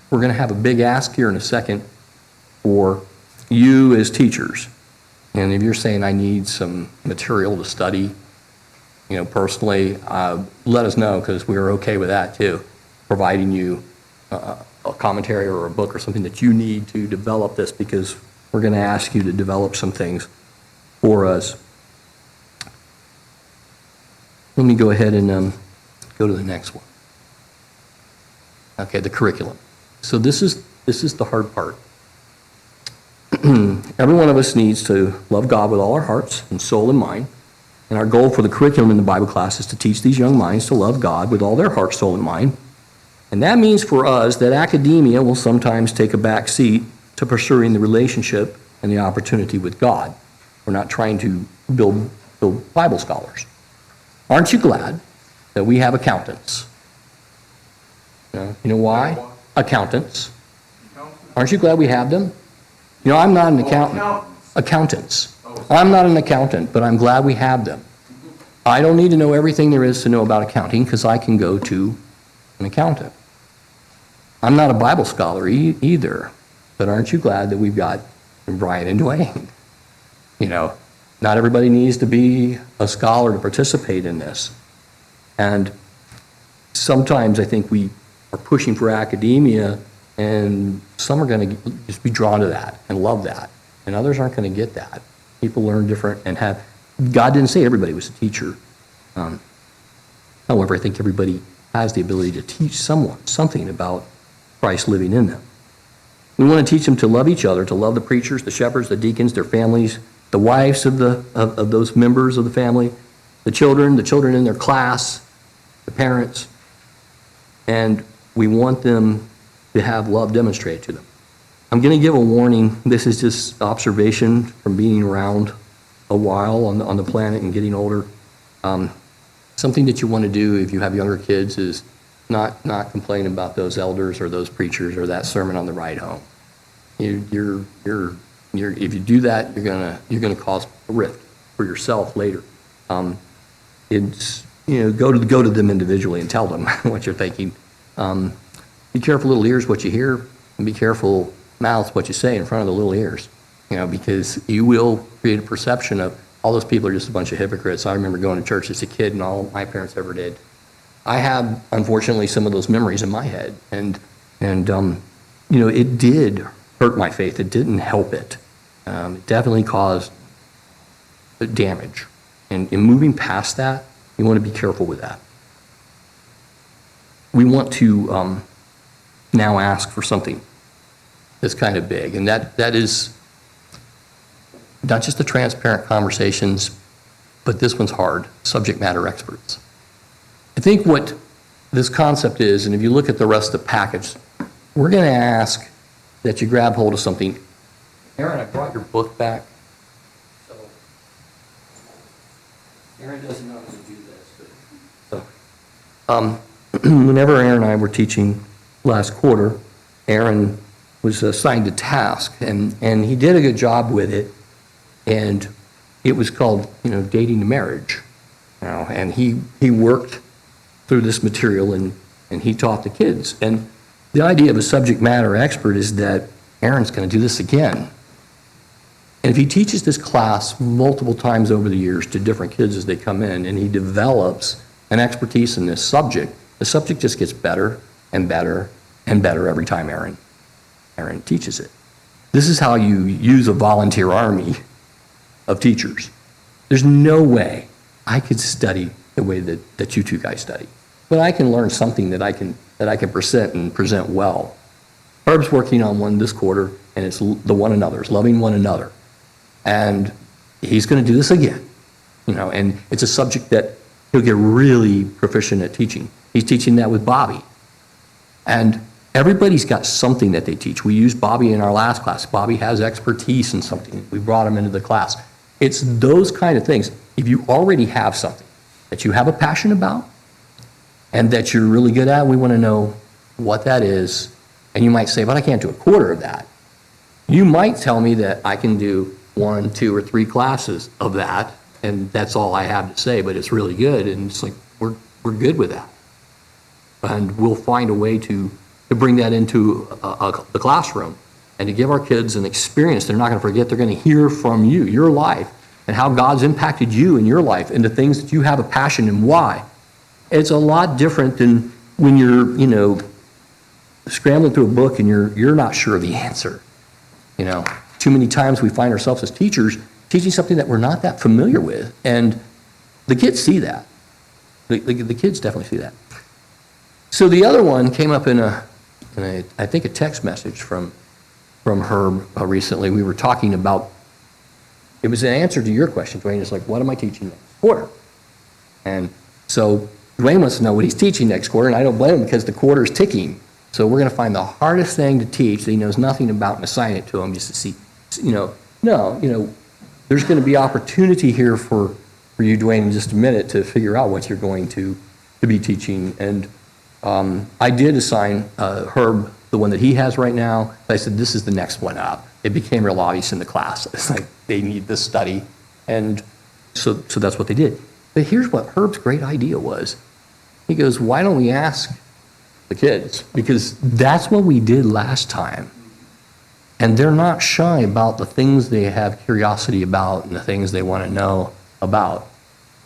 A: we're going to have a big ask here in a second for you as teachers. And if you're saying, I need some material to study, personally, let us know, because we're okay with that too, providing you a commentary or a book or something that you need to develop this, because we're going to ask you to develop some things for us. Let me go ahead and go to the next one. Okay, the curriculum. So this is the hard part. Every one of us needs to love God with all our hearts and soul and mind. And our goal for the curriculum in the Bible class is to teach these young minds to love God with all their heart, soul, and mind. And that means for us that academia will sometimes take a back seat to pursuing the relationship and the opportunity with God. We're not trying to build Bible scholars. Aren't you glad that we have accountants? You know why? Accountants. Aren't you glad we have them? I'm not an accountant. Accountants. I'm not an accountant, but I'm glad we have them. I don't need to know everything there is to know about accounting, because I can go to an accountant. I'm not a Bible scholar either, but aren't you glad that we've got Brian and Dwayne? Not everybody needs to be a scholar to participate in this. And sometimes I think we are pushing for academia, and some are going to just be drawn to that and love that, and others aren't going to get that. People learn different and have, God didn't say everybody was a teacher. However, I think everybody has the ability to teach someone something about Christ living in them. We want to teach them to love each other, to love the preachers, the shepherds, the deacons, their families, the wives of those members of the family, the children in their class, the parents, and we want them to have love demonstrated to them. I'm going to give a warning. This is just observation from being around a while on the planet and getting older. Something that you want to do if you have younger kids is not complain about those elders or those preachers or that sermon on the ride home. If you do that, you're gonna cause a rift for yourself later. It's go to them individually and tell them what you're thinking. Be careful, little ears, what you hear, and be careful, mouths, what you say in front of the little ears. Because you will create a perception of all those people are just a bunch of hypocrites. I remember going to church as a kid, and all my parents ever did. I have, unfortunately, some of those memories in my head, and it did hurt my faith. It didn't help it. It definitely caused damage. And in moving past that, you want to be careful with that. We want to now ask for something that's kind of big, and that is not just the transparent conversations, but this one's hard, subject matter experts. I think what this concept is, and if you look at the rest of the package, we're going to ask that you grab hold of something. Aaron, I brought your book back. So, Aaron doesn't know how to do this. Whenever Aaron and I were teaching last quarter, Aaron was assigned a task, and he did a good job with it, and it was called, dating to marriage. And he worked through this material, and he taught the kids. And the idea of a subject matter expert is that Aaron's going to do this again. And if he teaches this class multiple times over the years to different kids as they come in, and he develops an expertise in this subject, the subject just gets better and better and better every time Aaron teaches it. This is how you use a volunteer army of teachers. There's no way I could study the way that you two guys study, but I can learn something that I can present well. Herb's working on one this quarter, and it's the one another, it's loving one another. And he's going to do this again, and it's a subject that he'll get really proficient at teaching. He's teaching that with Bobby. And everybody's got something that they teach. We used Bobby in our last class. Bobby has expertise in something. We brought him into the class. It's those kind of things. If you already have something that you have a passion about and that you're really good at, we want to know what that is. And you might say, but I can't do a quarter of that. You might tell me that I can do 1, 2, or 3 classes of that, and that's all I have to say, but it's really good, and it's like, we're good with that. And we'll find a way to bring that into the classroom and to give our kids an experience they're not going to forget. They're going to hear from you, your life, and how God's impacted you in your life and the things that you have a passion and why. It's a lot different than when you're, scrambling through a book and you're not sure of the answer. Too many times we find ourselves as teachers teaching something that we're not that familiar with, and the kids see that. The kids definitely see that. So the other one came up in I think a text message from Herb recently. We were talking about, it was an answer to your question, Dwayne. It's like, what am I teaching next quarter? And so Dwayne wants to know what he's teaching next quarter, and I don't blame him because the quarter's ticking. So we're going to find the hardest thing to teach that he knows nothing about and assign it to him just to see, there's going to be opportunity here for you, Dwayne, in just a minute to figure out what you're going to be teaching. And I did assign Herb the one that he has right now. I said, this is the next one up. It became real obvious in the class. It's like, they need this study. And so that's what they did. But here's what Herb's great idea was. He goes, why don't we ask the kids? Because that's what we did last time. And they're not shy about the things they have curiosity about and the things they want to know about.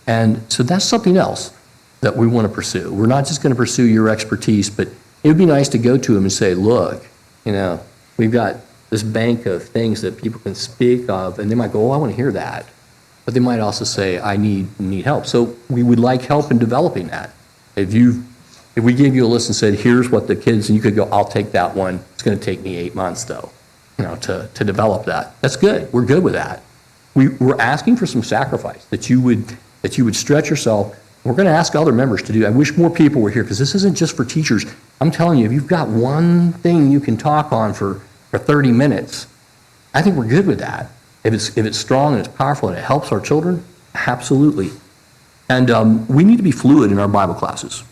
A: And so that's something else that we want to pursue. We're not just going to pursue your expertise, but it would be nice to go to them and say, look, we've got this bank of things that people can speak of, and they might go, oh, I want to hear that. But they might also say, I need help. So we would like help in developing that. If we gave you a list and said, here's what the kids, and you could go, I'll take that one. It's going to take me 8 months, though, to develop that. That's good. We're good with that. We're asking for some sacrifice, that you would stretch yourself. We're going to ask other members to do. I wish more people were here, because this isn't just for teachers. I'm telling you, if you've got one thing you can talk on for 30 minutes, I think we're good with that. If it's strong and it's powerful and it helps our children, absolutely. And we need to be fluid in our Bible classes.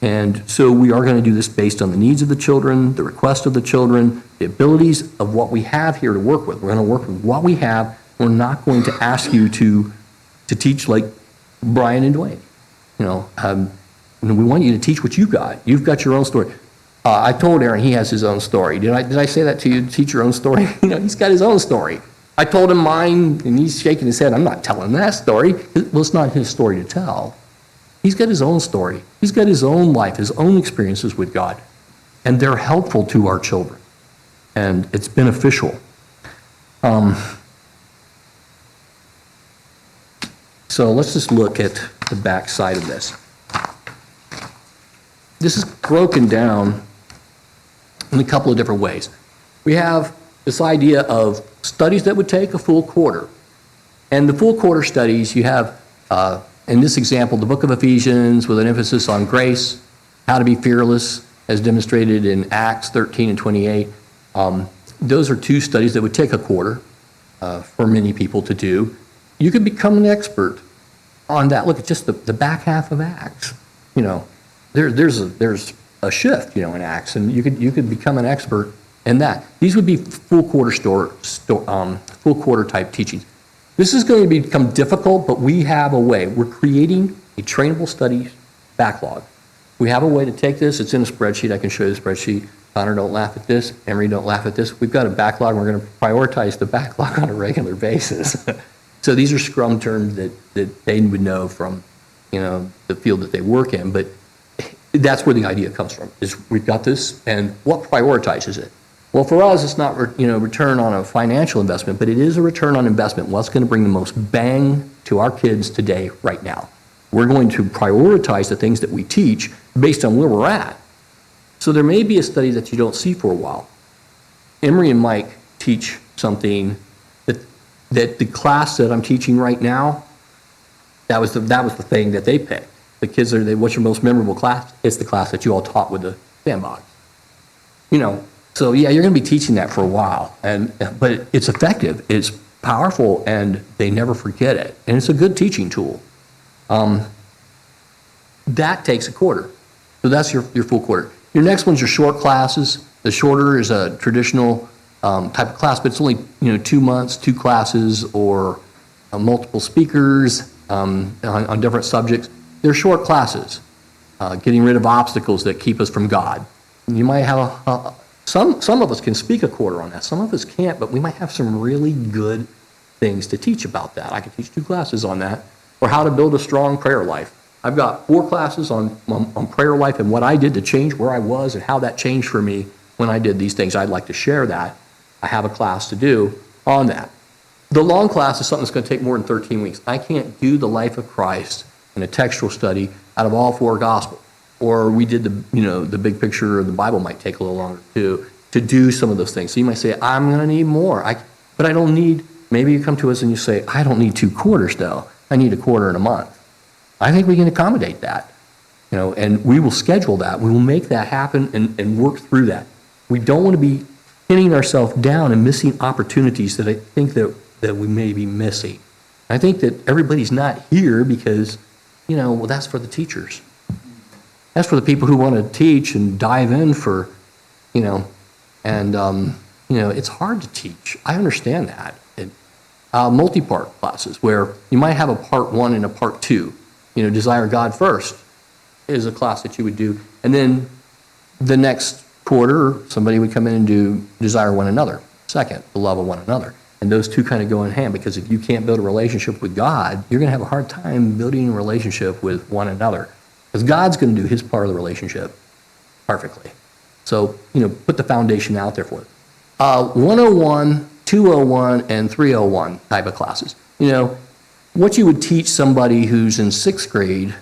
A: And so we are going to do this based on the needs of the children, the request of the children, the abilities of what we have here to work with. We're going to work with what we have. We're not going to ask you to teach like Brian and Dwayne. We want you to teach what you got. You've got your own story. I told Aaron he has his own story. Did I say that to you? Teach your own story? He's got his own story. I told him mine, and he's shaking his head. I'm not telling that story. Well, it's not his story to tell. He's got his own story. He's got his own life, his own experiences with God. And they're helpful to our children. And it's beneficial. So let's just look at the back side of this. This is broken down in a couple of different ways. We have this idea of studies that would take a full quarter. And the full quarter studies, you have, in this example, the book of Ephesians with an emphasis on grace, how to be fearless, as demonstrated in Acts 13 and 28. Those are 2 studies that would take a quarter for many people to do. You could become an expert on that. Look at just the back half of Acts. There's a shift, in Acts, and you could become an expert in that. These would be full quarter type teachings. This is going to become difficult, but we have a way. We're creating a trainable studies backlog. We have a way to take this. It's in a spreadsheet. I can show you the spreadsheet. Connor, don't laugh at this. Emery, don't laugh at this. We've got a backlog. We're going to prioritize the backlog on a regular basis. So these are Scrum terms that they would know from, the field that they work in. But that's where the idea comes from, is we've got this, and what prioritizes it? Well, for us, it's not return on a financial investment, but it is a return on investment. What's going to bring the most bang to our kids today, right now? We're going to prioritize the things that we teach based on where we're at. So there may be a study that you don't see for a while. Emery and Mike teach something that the class that I'm teaching right now, that was the thing that they picked. The kids what's your most memorable class? It's the class that you all taught with the sandbox. So yeah, you're going to be teaching that for a while, but it's effective, it's powerful, and they never forget it, and it's a good teaching tool. That takes a quarter, so that's your full quarter. Your next one's your short classes. The shorter is a traditional type of class, but it's only 2 months, 2 classes, or multiple speakers on different subjects. They're short classes, getting rid of obstacles that keep us from God. You might have some of us can speak a quarter on that. Some of us can't, but we might have some really good things to teach about that. I could teach 2 classes on that, or how to build a strong prayer life. I've got 4 classes on prayer life and what I did to change where I was and how that changed for me when I did these things. I'd like to share that. I have a class to do on that. The long class is something that's going to take more than 13 weeks. I can't do the life of Christ in a textual study out of all 4 Gospels. Or we did the big picture of the Bible might take a little longer too, to do some of those things. So you might say, I'm going to need more. But I don't need, maybe you come to us and you say, I don't need 2 quarters though. I need a quarter in a month. I think we can accommodate that, and we will schedule that. We will make that happen and work through that. We don't want to be pinning ourselves down and missing opportunities that I think that we may be missing. I think that everybody's not here because, well, that's for the teachers. That's for the people who want to teach and dive in for, it's hard to teach. I understand that. Multi-part classes where you might have a part 1 and a part 2. Desire God first is a class that you would do. And then the next quarter, somebody would come in and do desire one another. Second, the love of one another. And those two kind of go in hand, because if you can't build a relationship with God, you're going to have a hard time building a relationship with one another. Because God's going to do his part of the relationship perfectly. So, put the foundation out there for it. 101, 201, and 301 type of classes. What you would teach somebody who's in 6th grade,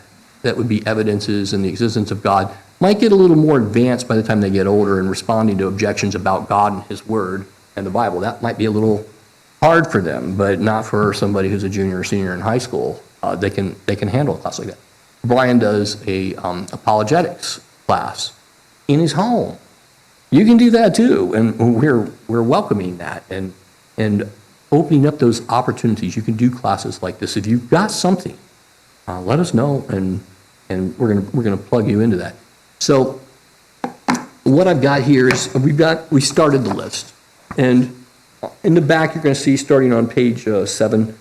A: that would be evidences in the existence of God, might get a little more advanced by the time they get older in responding to objections about God and his word and the Bible. That might be a little hard for them, but not for somebody who's a junior or senior in high school. They can handle a class like that. Brian does a apologetics class in his home. You can do that too, and we're welcoming that and opening up those opportunities. You can do classes like this. If you've got something, let us know, and we're gonna plug you into that. So what I've got here is we started the list, and in the back you're going to see, starting on page 7,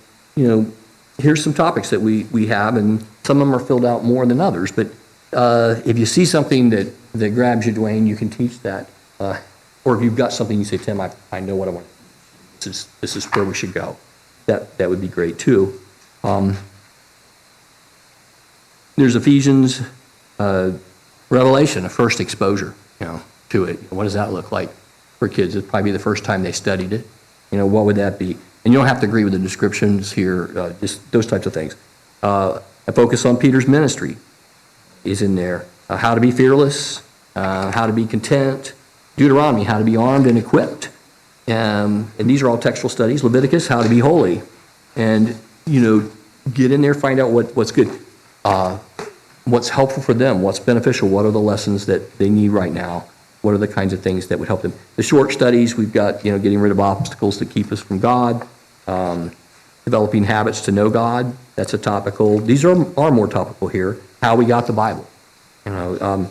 A: here's some topics that we have, and some of them are filled out more than others. But if you see something that grabs you, Dwayne, you can teach that. Or if you've got something you say, Tim, I know what I want. This is where we should go. That would be great too. There's Ephesians, Revelation, a first exposure, to it. What does that look like for kids? It'd probably be the first time they studied it. What would that be? And you don't have to agree with the descriptions here, just those types of things. A focus on Peter's ministry is in there. How to be fearless, how to be content. Deuteronomy, how to be armed and equipped. And these are all textual studies. Leviticus, how to be holy. And, get in there, find out what's good. What's helpful for them, what's beneficial, what are the lessons that they need right now, what are the kinds of things that would help them. The short studies, we've got, getting rid of obstacles that keep us from God, developing habits to know God, that's a topical. These are more topical here, how we got the Bible. I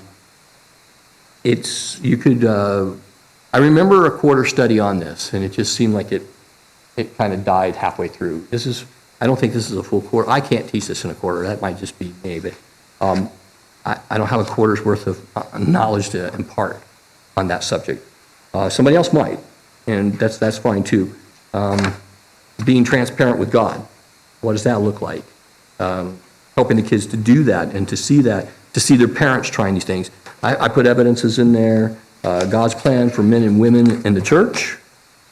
A: remember a quarter study on this, and it just seemed like it kind of died halfway through. I don't think this is a full quarter. I can't teach this in a quarter. That might just be me, but I don't have a quarter's worth of knowledge to impart on that subject. Somebody else might, and that's fine too. Being transparent with God. What does that look like? Helping the kids to do that and to see their parents trying these things. I put evidences in there. God's plan for men and women in the church,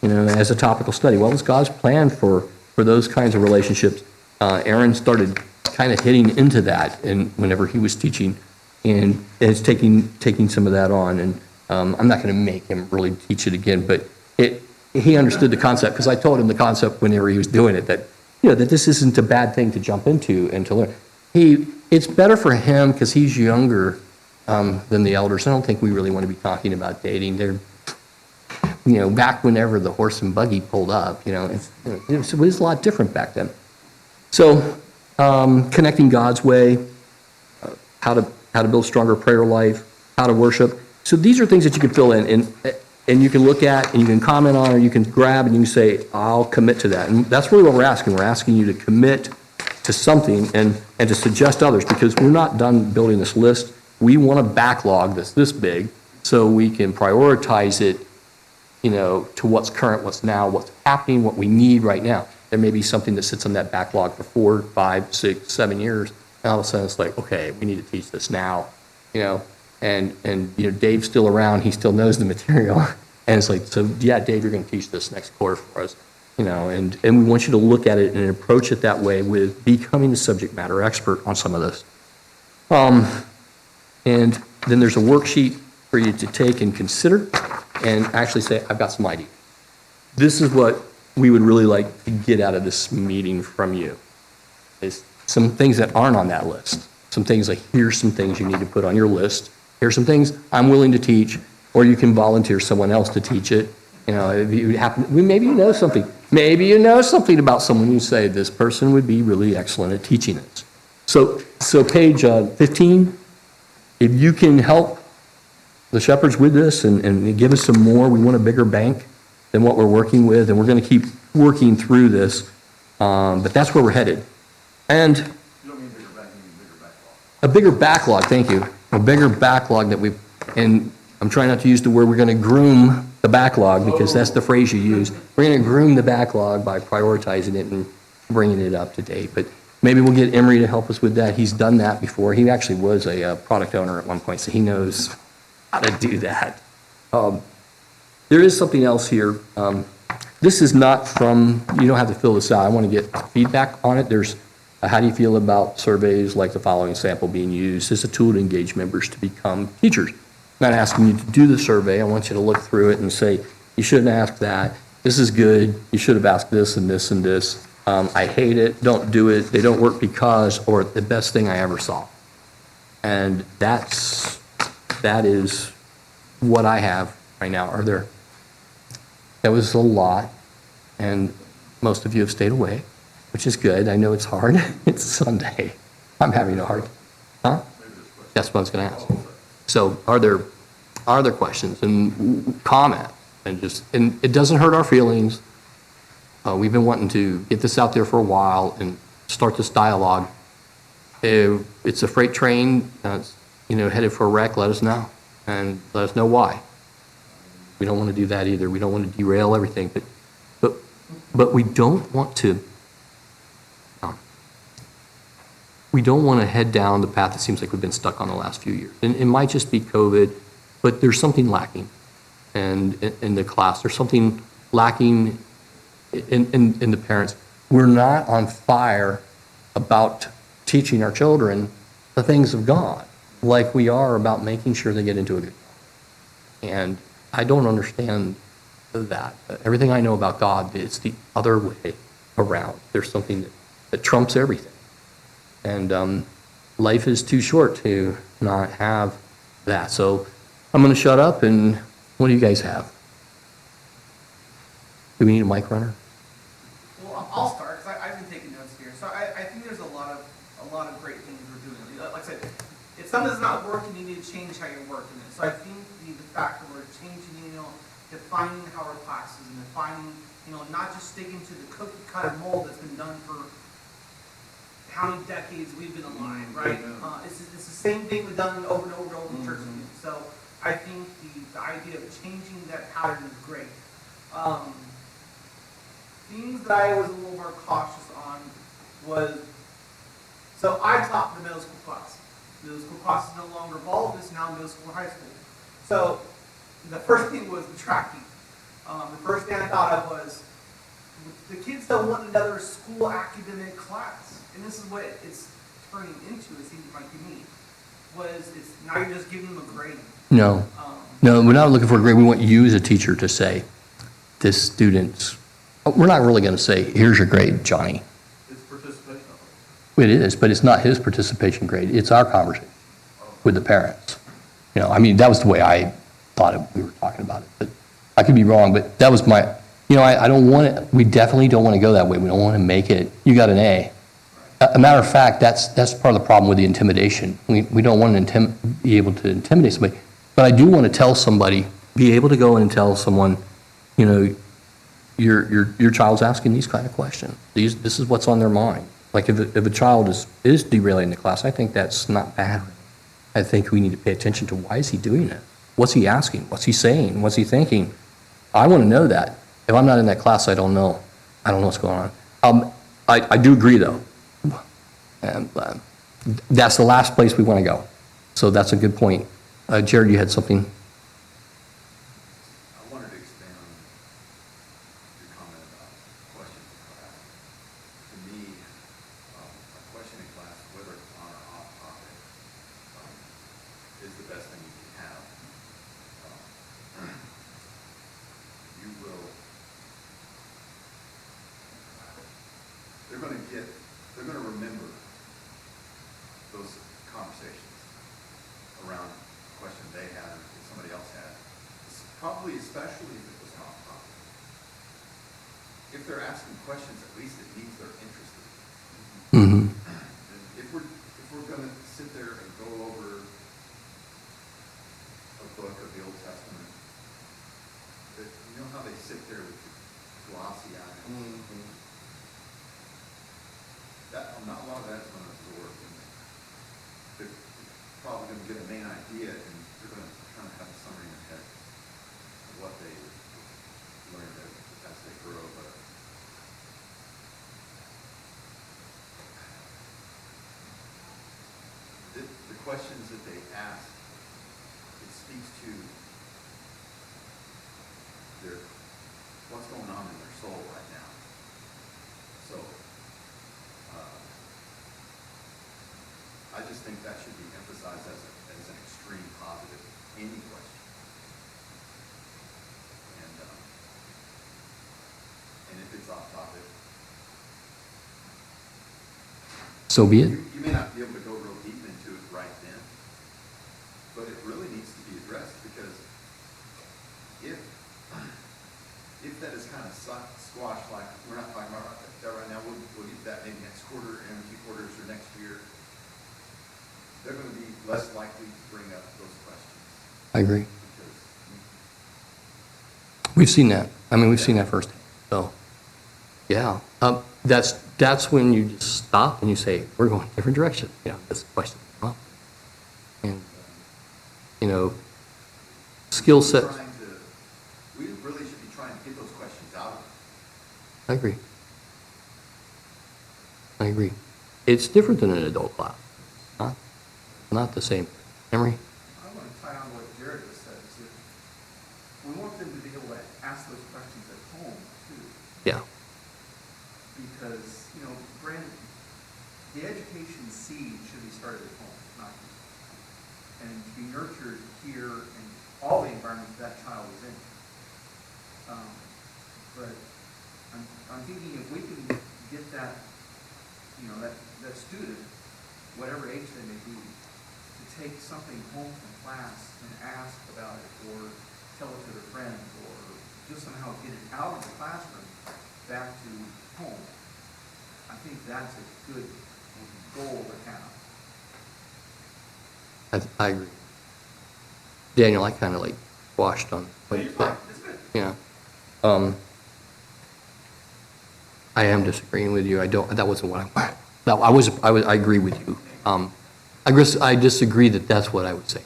A: as a topical study. What was God's plan for those kinds of relationships? Aaron started kind of hitting into that, and whenever he was teaching, and it's taking some of that on. And I'm not going to make him really teach it again, but he understood the concept, because I told him the concept whenever he was doing it, that, that this isn't a bad thing to jump into and to learn. It's better for him because he's younger than the elders. I don't think we really want to be talking about dating. They're, back whenever the horse and buggy pulled up, it was a lot different back then. So, connecting God's way, how to build stronger prayer life, how to worship. So these are things that you can fill in and you can look at and you can comment on, or you can grab and you can say, I'll commit to that. And that's really what we're asking. We're asking you to commit to something and to suggest others, because we're not done building this list. We want a backlog that's this big so we can prioritize it, to what's current, what's now, what's happening, what we need right now. There may be something that sits on that backlog for 4, 5, 6, 7 years. And all of a sudden it's like, okay, we need to teach this now, and Dave's still around, he still knows the material. And it's like, so yeah, Dave, you're going to teach this next course for us, and we want you to look at it and approach it that way, with becoming the subject matter expert on some of this. And then there's a worksheet for you to take and consider and actually say, I've got some ideas. This is what we would really like to get out of this meeting from you, is some things that aren't on that list. Some things like, here's some things you need to put on your list. Here's some things I'm willing to teach, or you can volunteer someone else to teach it. If you happen, maybe you know something. Maybe you know something about someone you say, this person would be really excellent at teaching it. So page 15, if you can help the shepherds with this and give us some more, we want a bigger bank than what we're working with, and we're going to keep working through this, but that's where we're headed. And
C: You don't mean bigger bank, you mean bigger backlog.
A: a bigger backlog, thank you, a bigger backlog that and I'm trying not to use the word, we're going to groom the backlog, because that's the phrase you use. We're going to groom the backlog by prioritizing it and bringing it up to date. But maybe we'll get Emery to help us with that. He's done that before. He actually was a product owner at one point, so he knows how to do that. There is something else here. This is not from, you don't have to fill this out. I want to get feedback on it. There's how do you feel about surveys like the following sample being used as a tool to engage members to become teachers? I'm not asking you to do the survey. I want you to look through it and say, you shouldn't ask that. This is good. You should have asked this and this and this. I hate it. Don't do it. They don't work because, or the best thing I ever saw. And that is what I have right now. That was a lot, and most of you have stayed away, which is good. I know it's hard. It's Sunday. I'm having a hard, huh? That's what I was going to ask. So are there questions and comment, and it doesn't hurt our feelings. We've been wanting to get this out there for a while and start this dialogue. It's a freight train, headed for a wreck. Let us know, and let us know why. We don't want to do that either. We don't want to derail everything, but we don't want to. We don't want to head down the path that seems like we've been stuck on the last few years. And it might just be COVID, but there's something lacking in the class. There's something lacking in the parents. We're not on fire about teaching our children the things of God like we are about making sure they get into a good college. And I don't understand that. Everything I know about God, it's the other way around. There's something that trumps everything. And life is too short to not have that. So I'm going to shut up, and what do you guys have? Do we need a mic runner?
D: Well, I'll start, because I've been taking notes here. So I think there's a lot of great things we're doing. Like I said, if something's not working, you need to change how you're working it. So I think the fact that we're changing, defining how our classes and defining, not just sticking to the cookie cutter mold that's been done for how many decades we've been alive, right? It's the same thing we've done over and over and over in church. So I think the idea of changing that pattern is great. Things that I was a little more cautious on was, so I taught the middle school class. Middle school class is no longer involved, it's now middle school or high school. So the first thing was the track team. The first thing I thought of was, the kids don't want another school academic class. And this is what it's turning into, it seems like to me, it's now you're just giving them a grade.
A: No, we're not looking for a grade. We want you as a teacher to say, this student's, we're not really going to say, here's your grade, Johnny.
C: It's participation.
A: It is, but it's not his participation grade. It's our conversation with the parents. You know, I mean, that was the way I thought we were talking about it. But I could be wrong, but that was my, you know, I don't want it, we definitely don't want to go that way. We don't want to make it, you got an A. A matter of fact, that's part of the problem with the intimidation. We don't want to be able to intimidate somebody. But I do want to tell somebody, be able to go in and tell someone, you know, your child's asking these kind of questions. This is what's on their mind. Like if a child is derailing the class, I think that's not bad. I think we need to pay attention to why is he doing it? What's he asking? What's he saying? What's he thinking? I want to know that. If I'm not in that class, I don't know. I don't know what's going on. I do agree, though. And that's the last place we want to go. So that's a good point. Jared, you had something?
C: I wanted to expand on your comment about questions in class. To me, a question in class, whether it's on or off topic, is the best thing you can have. You will, they're going to remember those conversations around a question they had or somebody else had. Probably especially if it was off topic. If they're asking questions, at least it means they're interested.
A: Mm-hmm.
C: And if we're gonna sit there and go over a book of the Old Testament, that, you know how they sit there with glossy eyes? Not a lot of that's gonna absorb. And they're probably gonna get a main idea, and they're gonna kind of have a summary in their head of what they learned as they grow. But the questions that they ask, it speaks to what's going on in their soul right now. So, I just think that should be emphasized as an extreme positive, any question. And if it's off topic,
A: So be it.
C: you may not be able to go real deep into it right then, but it really needs to be addressed, because if that is kind of squashed, like we're not talking about that right now, we'll get that maybe next quarter and a few quarters or next year, they're going to be less likely to bring up those questions.
A: I agree.
C: Because
A: We've seen that. I mean, we've seen that firsthand. So, yeah. That's when you just stop and you say, we're going a different direction. You know, this question. Well, and, you know, skill sets.
C: we really should be trying to get those questions out of them.
A: I agree. I agree. It's different than an adult class. Not the same. Emery?
D: I want to tie on what Jared just said. Is that we want them to be able to ask those questions at home too.
A: Yeah.
D: Because, you know, granted, the education seed should be started at home, not here. And to be nurtured here in all the environments that child is in. But I'm thinking if we can get that, you know, that student, whatever age they may be, to take something home from class and ask about it, or tell it to their friends, or just somehow get it out of the classroom back to home. I think that's a good goal to have.
A: I agree. Daniel, I kind of like washed on what you
D: It's
A: said.
D: fine. It's good.
A: Yeah. I am disagreeing with you. That wasn't what I, no, I agree with you. I disagree that that's what I would say.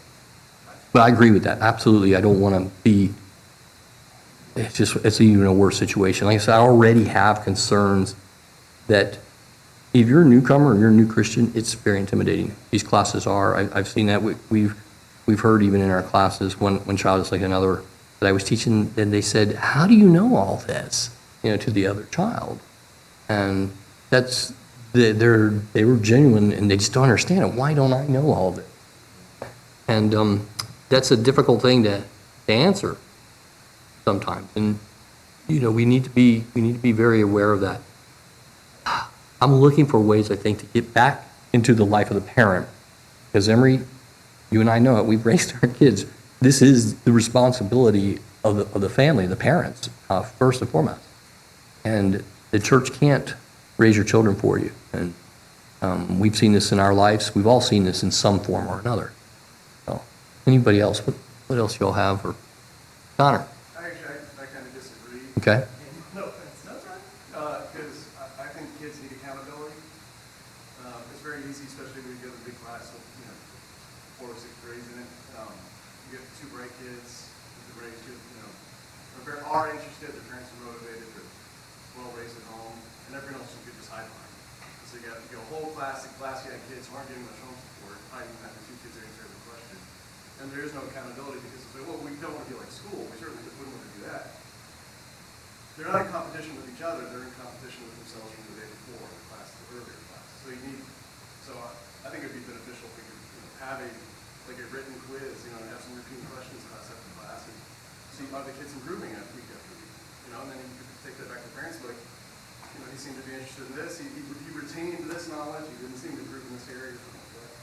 A: But I agree with that. Absolutely. I don't want to be, it's even a worse situation. Like I said, I already have concerns that if you're a newcomer or you're a new Christian, it's very intimidating. These classes are. I've seen that. We've heard even in our classes, one child is like another that I was teaching, and they said, how do you know all this? You know, to the other child. And that's, they were genuine, and they just don't understand it. Why don't I know all of it? And that's a difficult thing to answer sometimes. And we need to be very aware of that. I'm looking for ways, I think, to get back into the life of the parent. Because Emery, you and I know it, we've raised our kids. This is the responsibility of the family, the parents, first and foremost. And the church can't raise your children for you. And we've seen this in our lives. We've all seen this in some form or another. So, anybody else? What else y'all have? Or Connor?
E: Actually, I kind of disagree.
A: Okay.
E: No offense. That's right. Because I think kids need accountability. It's very easy, especially when you go to a big class with, 4 or 6 grades in it. You get 2 bright kids, the grades, are interested, their parents are motivated, they're well-raised at home, and everyone else you could just hide behind. So you got a whole class, you got kids who aren't getting much home support, hiding behind the 2 kids that answer every question. And there is no accountability because they say, well, we don't want to be like school. We certainly wouldn't want to do that. They're not in competition with each other. They're in competition with themselves from the day before, the class, the earlier class. So I think it'd be beneficial if we could have a written quiz, and have some repeating questions class after class and see how the kids improving week after week. And then you could take that back to parents, like, he seemed to be interested in this. He retained this knowledge. He didn't seem to improve in this area or something like that.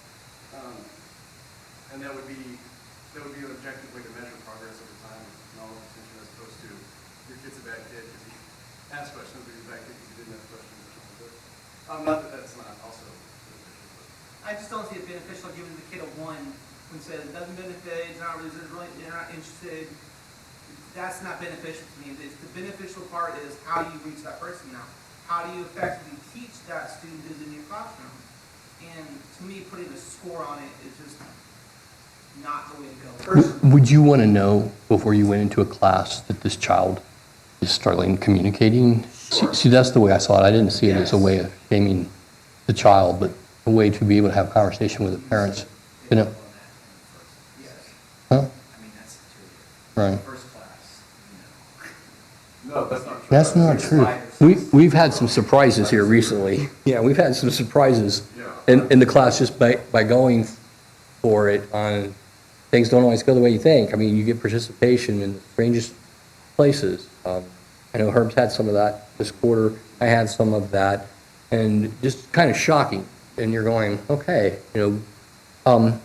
E: And that would be an objective way to measure progress over time, knowledge retention, as opposed to your kid's a bad kid because he asked questions, or he's a bad kid because he didn't ask questions or something like that. Not that that's not also beneficial, but.
D: I just don't see it beneficial giving the kid a 1 when it says it doesn't benefit, they're not interested. That's not beneficial to me. The beneficial part is how do you reach that person now? How do you effectively teach that student who's in your classroom? And to me, putting a score on it is just not the way to go.
A: Would you want to know before you went into a class that this child is struggling communicating?
D: Sure.
A: See, that's the way I saw it. I didn't see it as a way of shaming the child, but a way to be able to have a conversation with the parents.
D: Yes.
A: Huh?
F: I mean, that's true.
A: Right.
F: First class,
E: No, that's not true.
A: That's not true. We've had some surprises here recently. Yeah, we've had some surprises in the class just by going for it on things don't always go the way you think. I mean, you get participation in the strangest places. I know Herb's had some of that this quarter. I had some of that, and just kind of shocking. And you're going, okay, I'll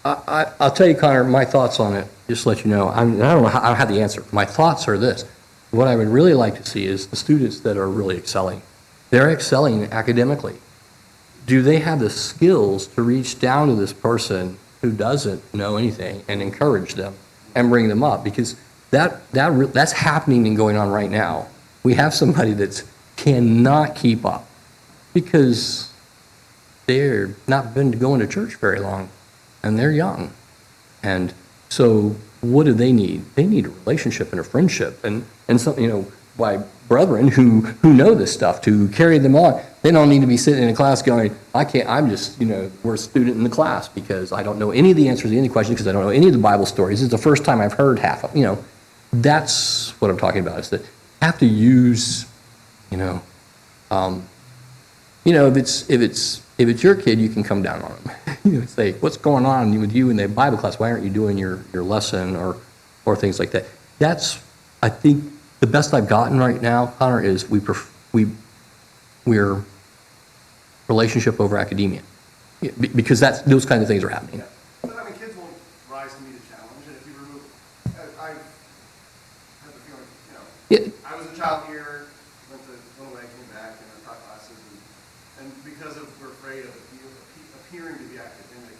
A: tell you, Connor, my thoughts on it, just to let you know. I don't know how I have the answer. My thoughts are this. What I would really like to see is the students that are really excelling. They're excelling academically. Do they have the skills to reach down to this person who doesn't know anything and encourage them and bring them up? Because that's happening and going on right now. We have somebody that cannot keep up because they're not been going to church very long and they're young. And so what do they need? They need a relationship and a friendship and some, by brethren who know this stuff to carry them on. They don't need to be sitting in a class going, I'm just, we're a student in the class because I don't know any of the answers to any questions because I don't know any of the Bible stories. This is the first time I've heard half of, that's what I'm talking about is that have to use, if it's your kid, you can come down on them. Say, what's going on with you in the Bible class? Why aren't you doing your lesson or things like that? That's, I think, the best I've gotten right now, Connor, is we're relationship over academia. Because those kinds of things are happening.
E: Yeah. But kids will rise to meet a challenge, and if you remove, I had the feeling,
A: Yeah.
E: I was a child here, went away, came back, taught classes, and because we're afraid of appearing to be academic,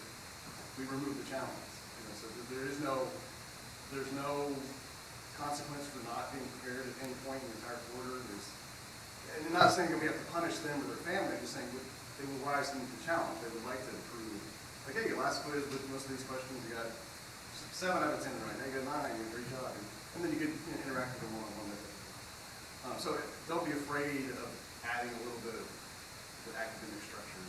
E: we remove the challenge. So there's no consequence for not being prepared at any point in the entire quarter. And I'm not saying that we have to punish them or their family. I'm just saying they will rise to meet the challenge. They would like to improve. Like, hey, your last quiz with most of these questions, you got 7 out of 10 right. Now you got 9. You did a great job. And then you could interact with them one-on-one with it. So don't be afraid of adding a little bit of the academic structure.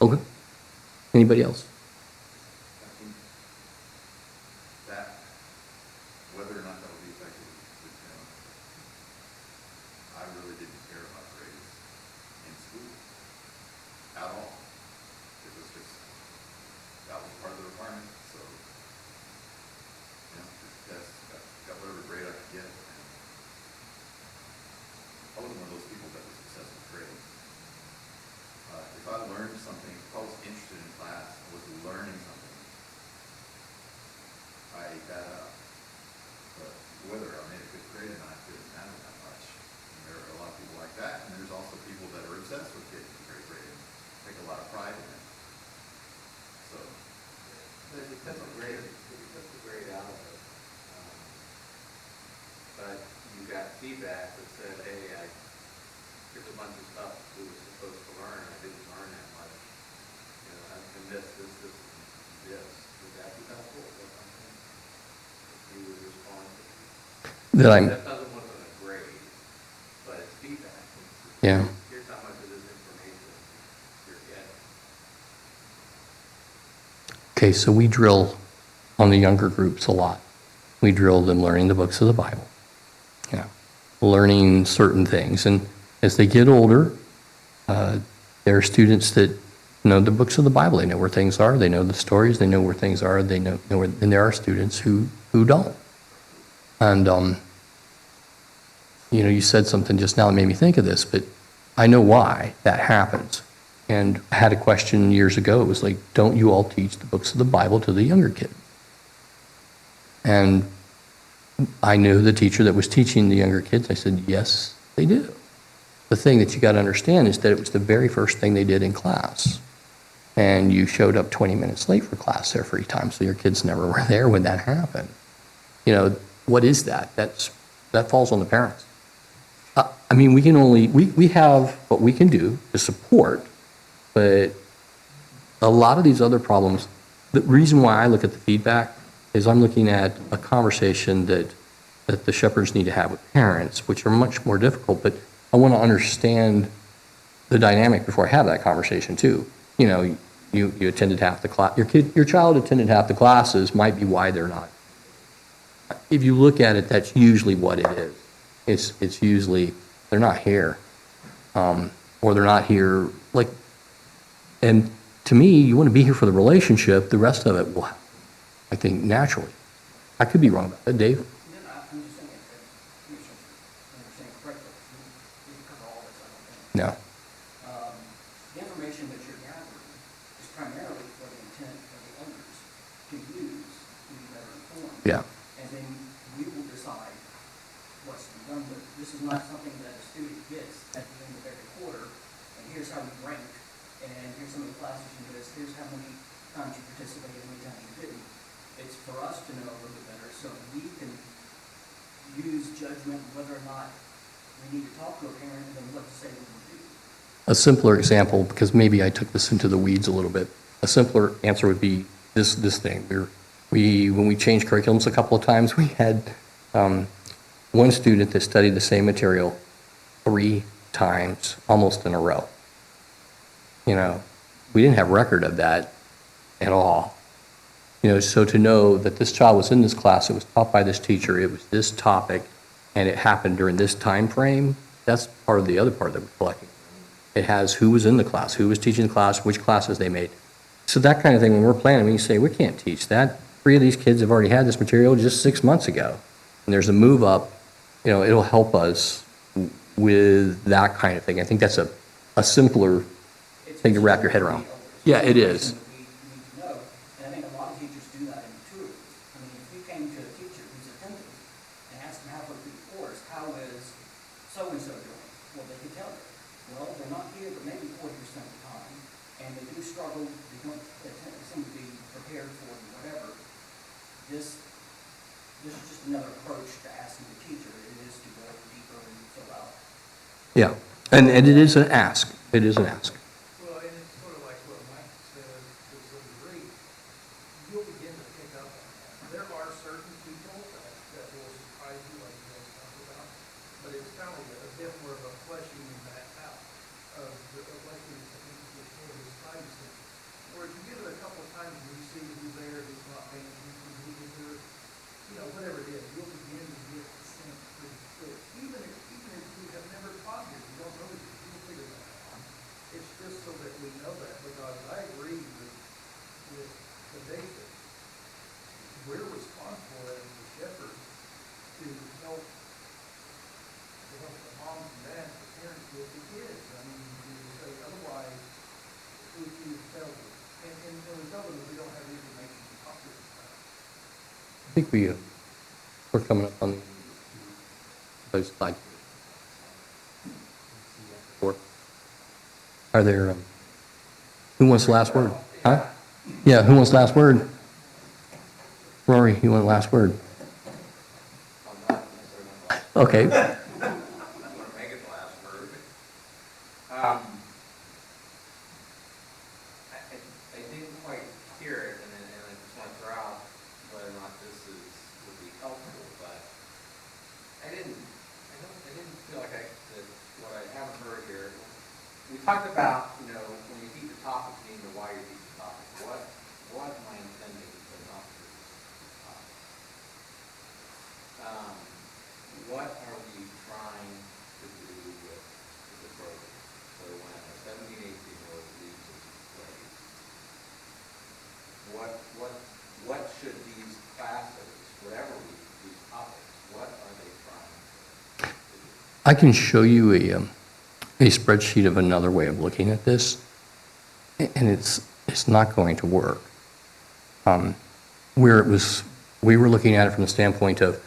A: Okay. Anybody else?
C: I think that, whether or not that will be effective with him, I really didn't care about grades in school at all. It was just, that was part of the requirement, so, people that are obsessed with getting a great grade, take a lot of pride in it. So,
F: But if you took the grade out of it, but you got feedback that said, hey, here's a bunch of stuff we were supposed to learn, I didn't learn that much. You know, I missed this, and this. Would that be helpful or something? If you would respond to that doesn't look like a grade, but it's feedback.
A: Yeah.
F: Here's how much of this information you're getting.
A: Okay, so we drill on the younger groups a lot. We drill them learning the books of the Bible, learning certain things. And as they get older, there are students that know the books of the Bible. They know where things are. They know the stories. They know where things are. They know where, and there are students who don't. And, you said something just now that made me think of this, but I know why that happens. And I had a question years ago. It was like, don't you all teach the books of the Bible to the younger kids? And I knew the teacher that was teaching the younger kids. I said, yes, they do. The thing that you got to understand is that it was the very first thing they did in class. And you showed up 20 minutes late for class every time, so your kids never were there when that happened. What is that? That falls on the parents. We have what we can do to support, but a lot of these other problems, the reason why I look at the feedback is I'm looking at a conversation that the shepherds need to have with parents, which are much more difficult, but I want to understand the dynamic before I have that conversation too. You attended half the class, your child attended half the classes might be why they're not. If you look at it, that's usually what it is. It's usually they're not here, or they're not here and to me, you want to be here for the relationship. The rest of it will happen, I think, naturally. I could be wrong about that, Dave.
G: I'm just saying, you understand correctly, you didn't cover all this, I don't think.
A: No.
G: The information that you're gathering is primarily for the intent of the owners to use to be better informed.
A: Yeah.
G: And then we will decide what's to be done with it. This is not something that a student gets at the end of every quarter, and here's how you rank, and here's how many classes you missed, here's how many times you participated, how many times you didn't. It's for us to know a little bit better so we can use judgment whether or not we need to talk to a parent and then what to say we can do.
A: A simpler example, because maybe I took this into the weeds a little bit, a simpler answer would be this thing. When we changed curriculums a couple of times, we had one student that studied the same material 3 times, almost in a row. We didn't have record of that at all. So to know that this child was in this class, it was taught by this teacher, it was this topic, and it happened during this time frame, that's part of the other part that we're collecting. It has who was in the class, who was teaching the class, which classes they made. So that kind of thing, when we're planning, we say, we can't teach that. 3 of these kids have already had this material just 6 months ago. And there's a move up, it'll help us with that kind of thing. I think that's a simpler thing to wrap your head around. Yeah, it is.
G: We need to know, and I think a lot of teachers do that in maturity. If you came to a teacher who's attentive and asked them halfway through the course, how is so-and-so doing? Well, they could tell you, well, they're not here, but maybe 40% of the time, and they do struggle, they seem to be prepared for whatever. This is just another approach to asking the teacher. It is to go deeper and fill out.
A: Yeah, and it is an ask. It is an ask.
E: Well, and it's sort of like what Mike said, to some degree, you'll begin to pick up on that. There are certain people that will surprise you, like you guys talked about, but it's kind of a bit more of a fleshing that out of like the study thing. Where if you give it a couple of times and you see who's there, who's not paying attention, who can do it, whatever it is, you'll begin to get the sense pretty quick. Even if you have never taught it, you don't know it, you'll figure that out. It's just so that we know that, because I agree with the basic. We're responsible as the shepherds to help the moms and dads, the parents with the kids. To say otherwise, we can tell them. And we tell them that we don't have the information to talk to them about.
A: I think we're coming up on those slides. Are there, who wants the last word? Huh? Yeah, who wants the last word? Rory, you want the last word?
F: I'm not necessarily going to
A: Okay.
F: make it the last word. I didn't quite hear it, and I just want to throw out whether or not this would be helpful, but I didn't feel like that what I haven't heard here. We talked about, when you teach a topic, you need to know why you teach a topic. What am I intending to not teach this topic? What are we trying to do with the program? So when a 17, 18-year-old leaves this place, what should these classes, whatever these topics, what are they trying to do?
A: I can show you a spreadsheet of another way of looking at this, and it's not going to work. Where we were looking at it from the standpoint of,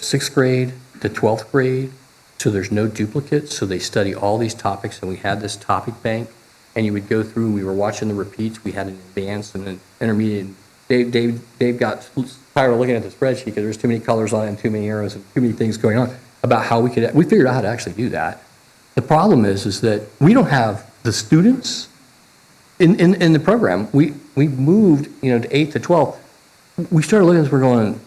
A: sixth grade to 12th grade, so there's no duplicates, so they study all these topics, and we had this topic bank, and you would go through, we were watching the repeats, we had an advanced and an intermediate. Dave got tired of looking at the spreadsheet because there's too many colors on it and too many arrows and too many things going on about how we figured out how to actually do that. The problem is that we don't have the students in the program. We moved, to 8 to 12. We started looking at this, we're going,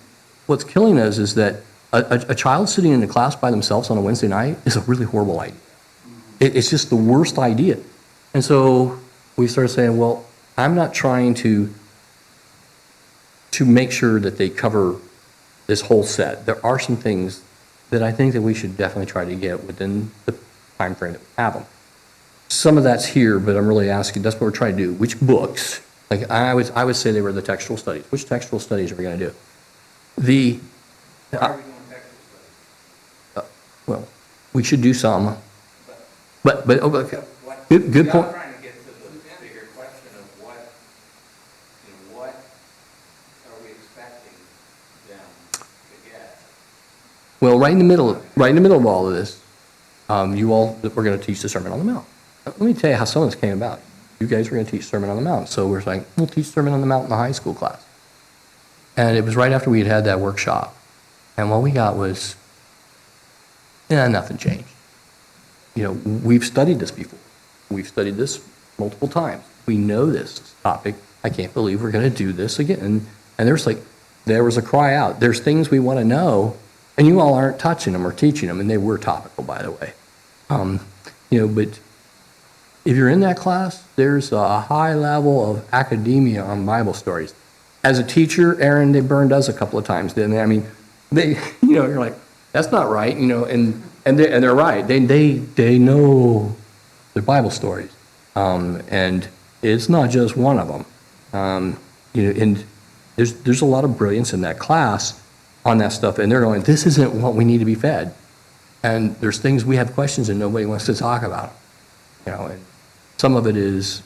A: what's killing us is that a child sitting in the class by themselves on a Wednesday night is a really horrible idea. It's just the worst idea. And so we started saying, well, I'm not trying to make sure that they cover this whole set. There are some things that I think that we should definitely try to get within the time frame that we have them. Some of that's here, but I'm really asking, that's what we're trying to do. Which books? Like I would say they were the textual studies. Which textual studies are we going to do?
F: Why are we doing textual studies?
A: Well, we should do some. But okay.
F: What-
A: Good
F: I'm
A: point.
F: trying to get to the bigger question of what are we expecting them to get?
A: Well, right in the middle of all of this, you all were going to teach the Sermon on the Mount. Let me tell you how some of this came about. You guys were going to teach Sermon on the Mount. So we're like, we'll teach Sermon on the Mount in the high school class. And it was right after we had had that workshop. And what we got was, nothing changed. We've studied this before. We've studied this multiple times. We know this topic. I can't believe we're going to do this again. And there was a cry out. There's things we want to know, and you all aren't touching them or teaching them, and they were topical, by the way. But if you're in that class, there's a high level of academia on Bible stories. As a teacher, Aaron, they burned us a couple of times, didn't they? I mean, you're like, that's not right, and they're right. They know their Bible stories, and it's not just one of them. And there's a lot of brilliance in that class on that stuff, and they're going, this isn't what we need to be fed. And there's things we have questions and nobody wants to talk about, and some of it is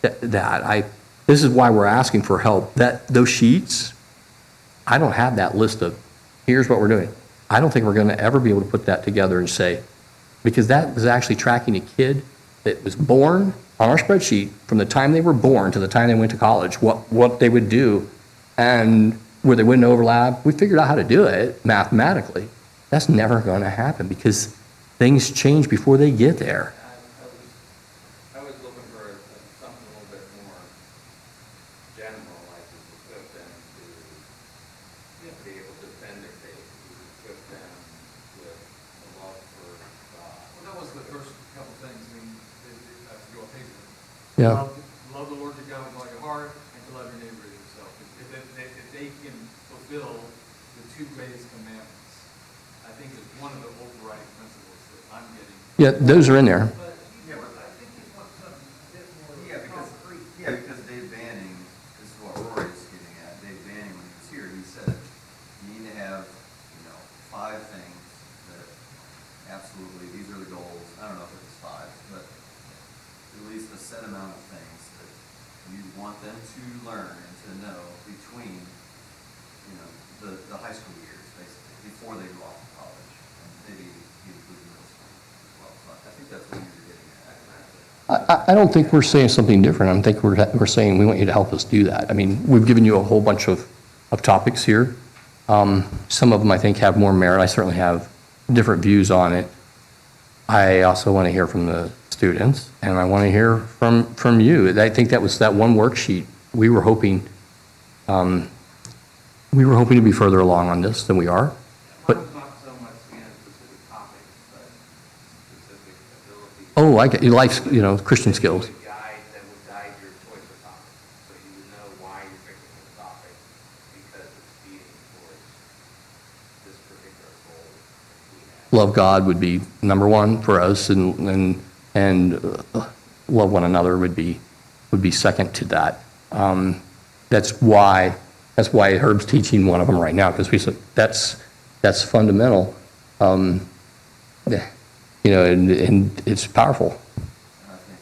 A: this is why we're asking for help. Those sheets, I don't have that list of, here's what we're doing. I don't think we're going to ever be able to put that together and say, because that was actually tracking a kid that was born on our spreadsheet from the time they were born to the time they went to college, what they would do, and where they wouldn't overlap. We figured out how to do it mathematically. That's never going to happen because things change before they get there.
F: I was looking for something a little bit more general, like to equip them to be able to defend their faith, to equip them with the love for God.
E: Well, that was the first couple things, I mean, to go on paper.
A: Yeah.
E: Love the Lord your God with all your heart, and to love your neighbor as yourself. If they can fulfill the two greatest commandments, I think is one of the overriding principles that I'm getting.
A: Yeah, those are in there.
C: Yeah, but I think you want something a bit more concrete. Because Dave Banning, this is what Rory's getting at. Dave Banning, when he was here, he said, you need to have, 5 things that absolutely, these are the goals. I don't know if it's 5, but at least a set amount of things that you want them to learn and to know between, the high school years, basically, before they go off to college, and maybe including middle school as well. So I think
A: I don't think we're saying something different. I think we're saying we want you to help us do that. I mean, we've given you a whole bunch of topics here. Some of them I think have more merit. I certainly have different views on it. I also want to hear from the students, and I want to hear from you. I think that was that one worksheet. We were hoping to be further along on this than we are. But
F: Mine's not so much, specific topics, but specific abilities.
A: oh, I get you. Life, Christian skills.
F: That would guide your choice of topic. So you would know why you're picking this topic, because it's feeding towards this particular goal that we have.
A: Love God would be number one for us, and love one another would be second to that. That's why Herb's teaching one of them right now, because we said that's fundamental. Yeah, and it's powerful.
B: And I think,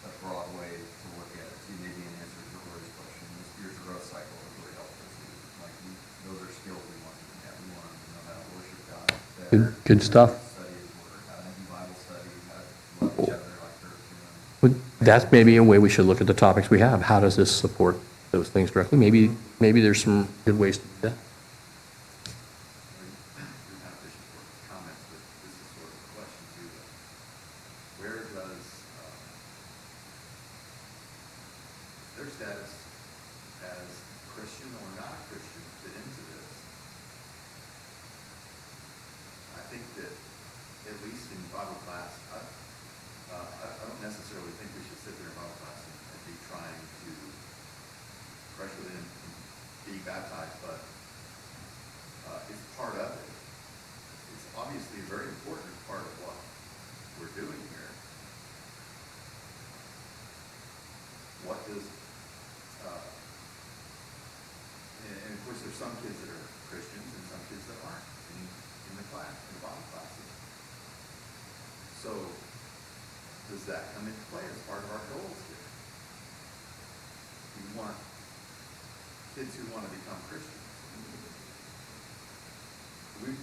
B: a broad way to look at it, too, maybe an answer to Rory's question, the spiritual growth cycle is really helpful too. Like, those are skills we want them to have. We want them to know how to worship God better.
A: Good stuff.
B: How to study His Word, how to do Bible study, how to love each other like Herb's doing.
A: That's maybe a way we should look at the topics we have. How does this support those things directly? Maybe there's some good ways to do that.
C: You're kind of fishing for comments, but this is sort of a question too. Where does their status as Christian or not Christian fit into this? I think that, at least in Bible class, I don't necessarily think we should sit there in Bible class and be trying to pressure them to be baptized, but it's part of it. It's obviously a very important part of what we're doing here. What does, and of course, there's some kids that are Christians and some kids that aren't in the class, in the Bible classes. So, does that come into play as part of our goals here? We want kids who want to become Christians. Do we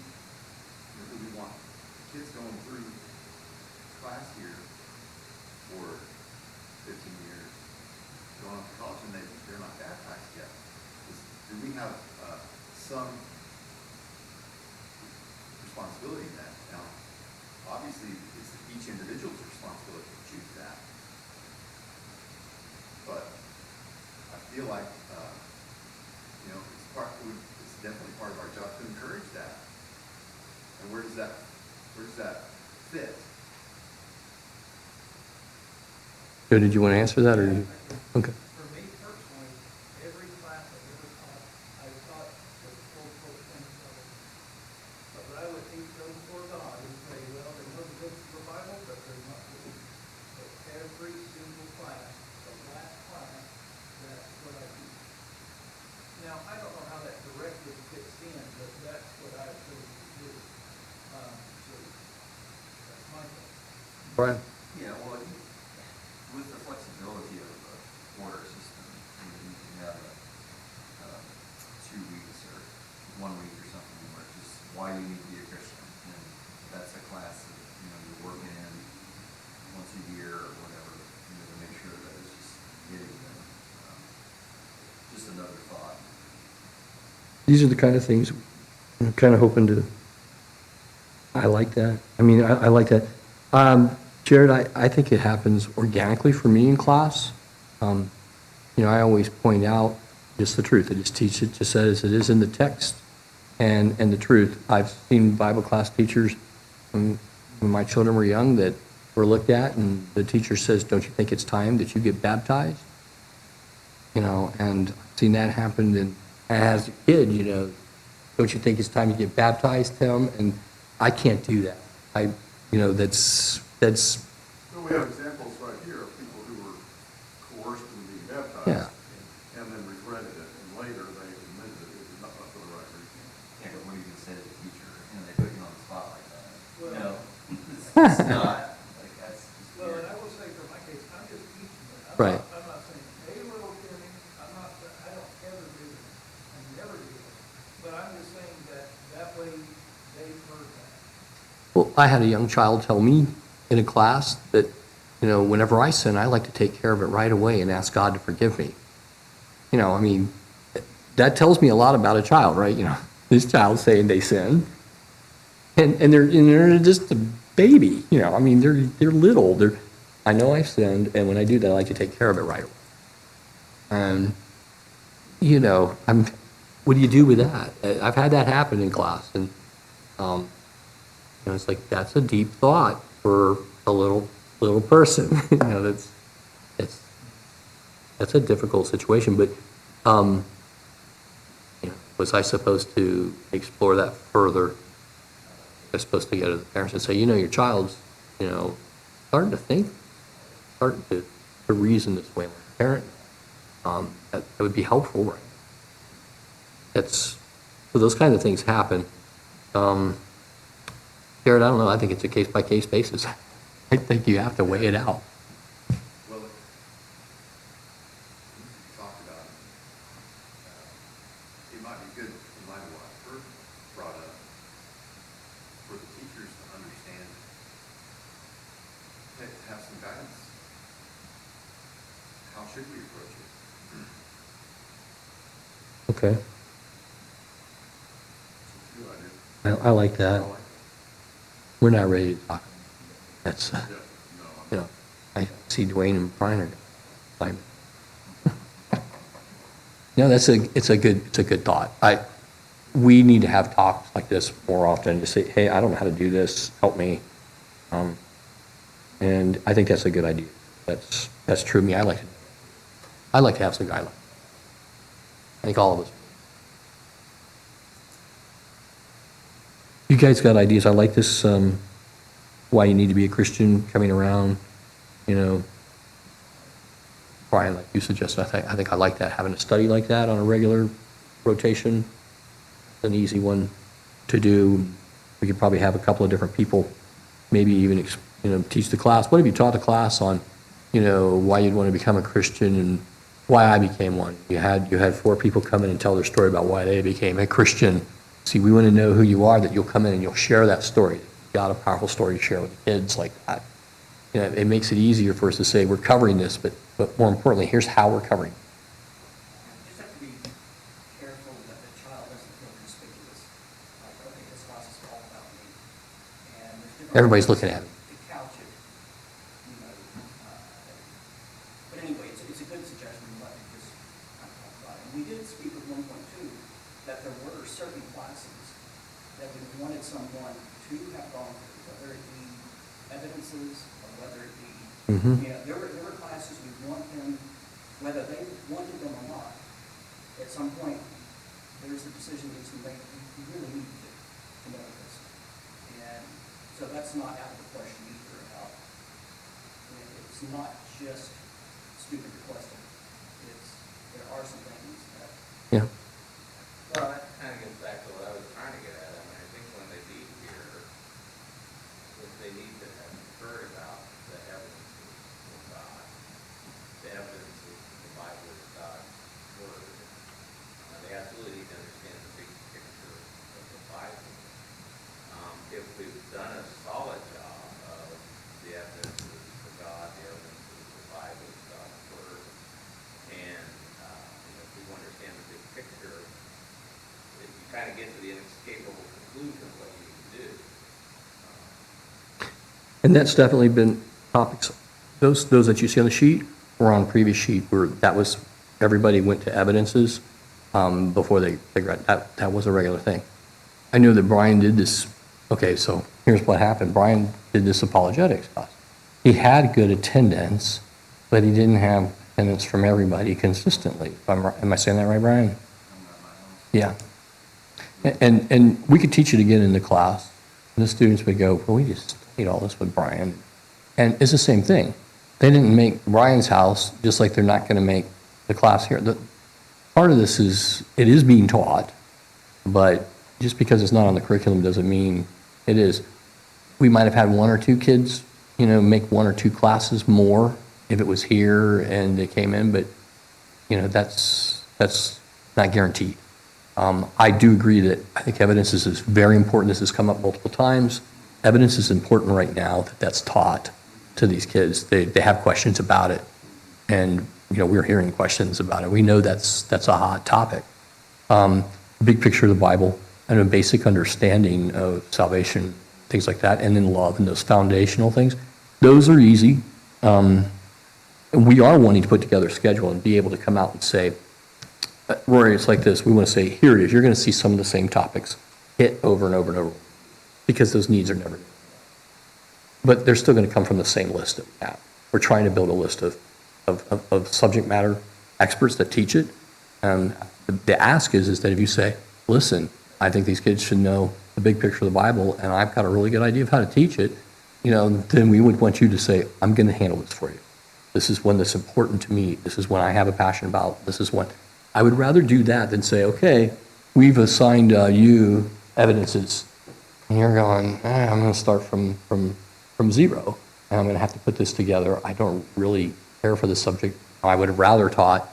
C: want kids going through class here for 15 years, going off to college, and they're not baptized yet? Do we have some responsibility in that? Now, obviously, it's each individual's responsibility to choose that. But I feel like, it's definitely part of our job to encourage that. And where does that fit?
A: Joe, did you want to answer that, or you? Okay.
H: For me personally, every class I've ever taught, I taught the full tenets of it. But what I would teach them before God is say, well, they know the books of the Bible, but they're not good. So every single class, the last class, that's what I teach. Now, I don't know how that directly fits in, but that's what I chose to do. So that's my thing.
A: Brian?
B: Yeah, well, with the flexibility of a quarter system, you can have a 2 weeks or 1 week or something where it's just why you need to be a Christian. And that's a class that, you're working in once a year or whatever, to make sure that it's just getting them. Just another thought.
A: These are the kind of things I'm kind of hoping to, I like that. I mean, I like that. Jared, I think it happens organically for me in class. I always point out just the truth. I just teach it just as it is in the text and the truth. I've seen Bible class teachers when my children were young that were looked at and the teacher says, don't you think it's time that you get baptized? And I've seen that happen. And as a kid, don't you think it's time you get baptized, Tim? And I can't do that. That's
E: Well, we have examples right here of people who were coerced into being baptized.
A: Yeah.
E: And then regretted it, and later they admitted it was not for the right reason.
B: Yeah, but what do you say to the teacher? They put you on the spot like that.
H: Well-
B: It's not. Like, that's just
H: Well,
B: weird.
H: and I will say for my case, I'm just teaching it.
A: Right.
H: I'm not saying, hey, little Timmy, I don't ever do it. I never do it. But I'm just saying that way they've heard that.
A: Well, I had a young child tell me in a class that, whenever I sin, I like to take care of it right away and ask God to forgive me. I mean, that tells me a lot about a child, right? This child saying they sin, and they're just a baby. I mean, they're little. I know I've sinned, and when I do that, I like to take care of it right away. And what do you do with that? I've had that happen in class, and it's like that's a deep thought for a little person. That's a difficult situation. But was I supposed to explore that further? I was supposed to go to the parents and say, your child's starting to think, starting to reason this way like a parent. That would be helpful, right? So those kind of things happen. Jared, I don't know. I think it's a case-by-case basis. I think you have to weigh it out.
C: Well, you talked about it might be good in light of what I've heard brought up for the teachers to understand, to have some guidance. How should we approach it?
A: Okay.
C: Do I do?
A: I like that. We're not ready to talk. That's,
C: No,
A: I see Dwayne and Brian are fine. No, it's a good thought. We need to have talks like this more often to say, hey, I don't know how to do this, help me. And I think that's a good idea. That's true of me. I like to have some guidelines. I think all of us. You guys got ideas? I like this, why you need to be a Christian coming around, Brian, like you suggested, I think I like that, having a study like that on a regular rotation, an easy one to do. We could probably have a couple of different people, maybe even, teach the class. What have you taught the class on, why you'd want to become a Christian and why I became one? You had 4 people come in and tell their story about why they became a Christian. See, we want to know who you are, that you'll come in and you'll share that story. You've got a powerful story to share with the kids like that. It makes it easier for us to say we're covering this, but more importantly, here's how we're covering it.
G: You just have to be careful that the child doesn't feel conspicuous. Like, okay, this class is all about me. And there's different
A: Everybody's
G: ways
A: looking at it.
G: to couch it, But anyway, it's a good suggestion, but we just kind of talk about it. And we did speak at one point too, that there were certain classes that we wanted someone to have gone through, whether it be evidences or whether it be, there were classes we want them, whether they wanted them or not, at some point, there's a decision that's been made, we really need to know this. And so that's not out of the question either about, it's not just stupid requesting. There are some things that.
A: Yeah.
F: Well, that kind of gets back to what I was trying to get at. I mean, I think when they leave here, that they need to have heard about the evidences of God, the evidences of the Bible is God's word. They absolutely need to understand the big picture of the Bible. If we've done a solid job of the evidences for God, the evidences of the Bible is God's word, and if we understand the big picture, you kind of get to the inescapable conclusion of what you need to do.
A: And that's definitely been topics, those that you see on the sheet were on previous sheet where everybody went to evidences before they figured out that was a regular thing. I knew that Brian did this. Okay, so here's what happened. Brian did this apologetics class. He had good attendance, but he didn't have attendance from everybody consistently. Am I saying that right, Brian? Yeah. And we could teach it again in the class. And the students would go, well, we just studied all this with Brian. And it's the same thing. They didn't make Brian's house just like they're not going to make the class here. Part of this is, it is being taught, but just because it's not on the curriculum doesn't mean it is. We might have had 1 or 2 kids, make 1 or 2 classes more if it was here and they came in, but, that's not guaranteed. I do agree that I think evidence is very important. This has come up multiple times. evidence is important right now that that's taught to these kids. They have questions about it. And, we're hearing questions about it. We know that's a hot topic. Big picture of the Bible and a basic understanding of salvation, things like that, and then love and those foundational things. Those are easy. And we are wanting to put together a schedule and be able to come out and say, Rory, it's like this. We want to say, here it is. You're going to see some of the same topics hit over and over and over because those needs are never. But they're still going to come from the same list that we have. We're trying to build a list of subject matter experts that teach it. And the ask is that if you say, listen, I think these kids should know the big picture of the Bible, and I've got a really good idea of how to teach it, then we would want you to say, I'm going to handle this for you. This is one that's important to me. This is one I have a passion about. This is one. I would rather do that than say, okay, we've assigned you evidences. And you're going, I'm going to start from zero, and I'm going to have to put this together. I don't really care for the subject. I would have rather taught,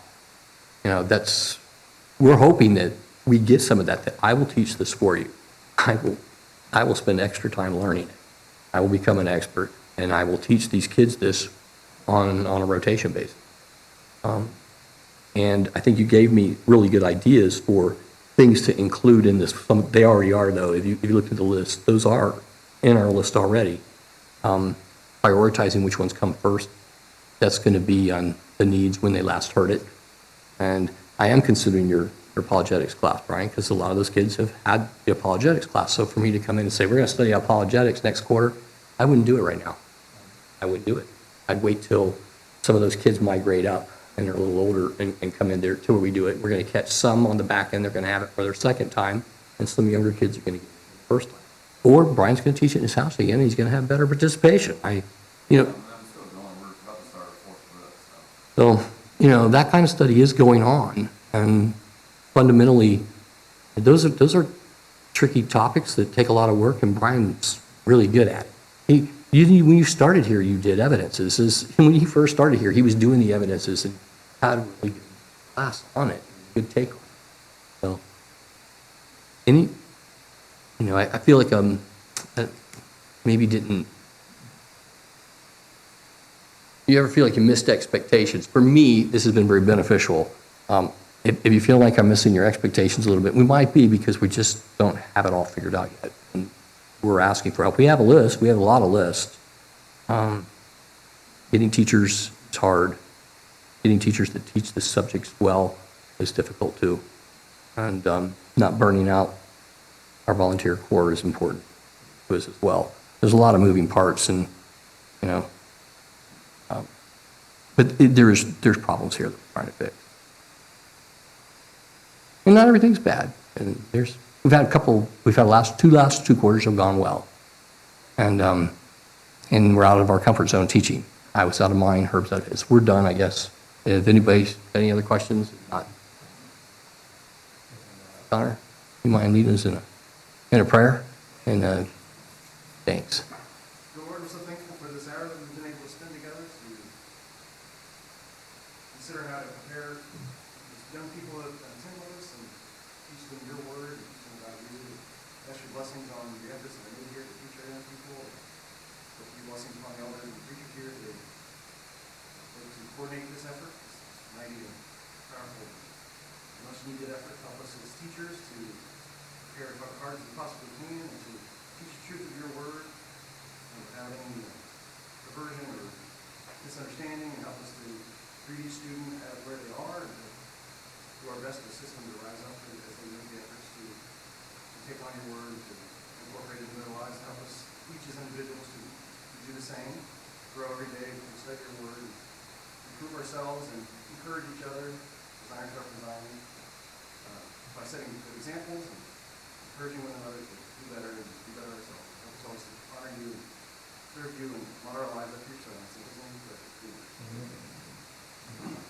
A: we're hoping that we get some of that I will teach this for you. I will spend extra time learning it. I will become an expert, and I will teach these kids this on a rotation basis. And I think you gave me really good ideas for things to include in this. They already are, though. If you look at the list, those are in our list already. Prioritizing which ones come first, that's going to be on the needs when they last heard it. And I am considering your apologetics class, Brian, because a lot of those kids have had the apologetics class. So for me to come in and say, we're going to study apologetics next quarter, I wouldn't do it right now. I wouldn't do it. I'd wait till some of those kids migrate up and they're a little older and come in there till we do it. We're going to catch some on the back end. They're going to have it for their second time, and some younger kids are going to get it the first time. Or Brian's going to teach it in his house again, and he's going to have better participation.
C: I'm still going, we're about to start our fourth book, so.
A: So, that kind of study is going on, and fundamentally, those are tricky topics that take a lot of work, and Brian's really good at it. When you started here, you did evidences. When he first started here, he was doing the evidences and had a really good class on it, good take on it. So, I feel like maybe didn't. You ever feel like you missed expectations? For me, this has been very beneficial. If you feel like I'm missing your expectations a little bit, we might be because we just don't have it all figured out yet. And we're asking for help. We have a list. We have a lot of lists. Getting teachers is hard. Getting teachers that teach the subjects well is difficult too. And not burning out our volunteer corps is important to us as well. There's a lot of moving parts, and but there's problems here that we're trying to fix. And not everything's bad. And we've had last two quarters have gone well. And we're out of our comfort zone teaching. I was out of mine, Herb's out of his. We're done, I guess. If anybody's got any other questions, not. Connor, you mind leading us in a prayer? And thanks.
E: Lord, we're so thankful for this hour that we've been able to spend together to consider how to prepare these young people that attend with us and teach them your word and teach them about you. Ask your blessings on the efforts that are made here to teach our young people. Put your blessings upon the elders and preachers here to coordinate this effort, this mighty and powerful, much needed effort. Help us as teachers to prepare as hard as we possibly can and to teach the truth of your word without any perversion or misunderstanding, and help us to treat each student as where they are and to do our best to assist them to rise up as they make the efforts to take on your word, to incorporate it into their lives, and help us each as individuals to do the same, grow every day, to study your word, improve ourselves, and encourage each other as iron sharpens iron, by setting good examples and encouraging one another to do better and be better ourselves. Help us always to honor you and serve you and model our lives after your Son. In Jesus' name we pray. Amen.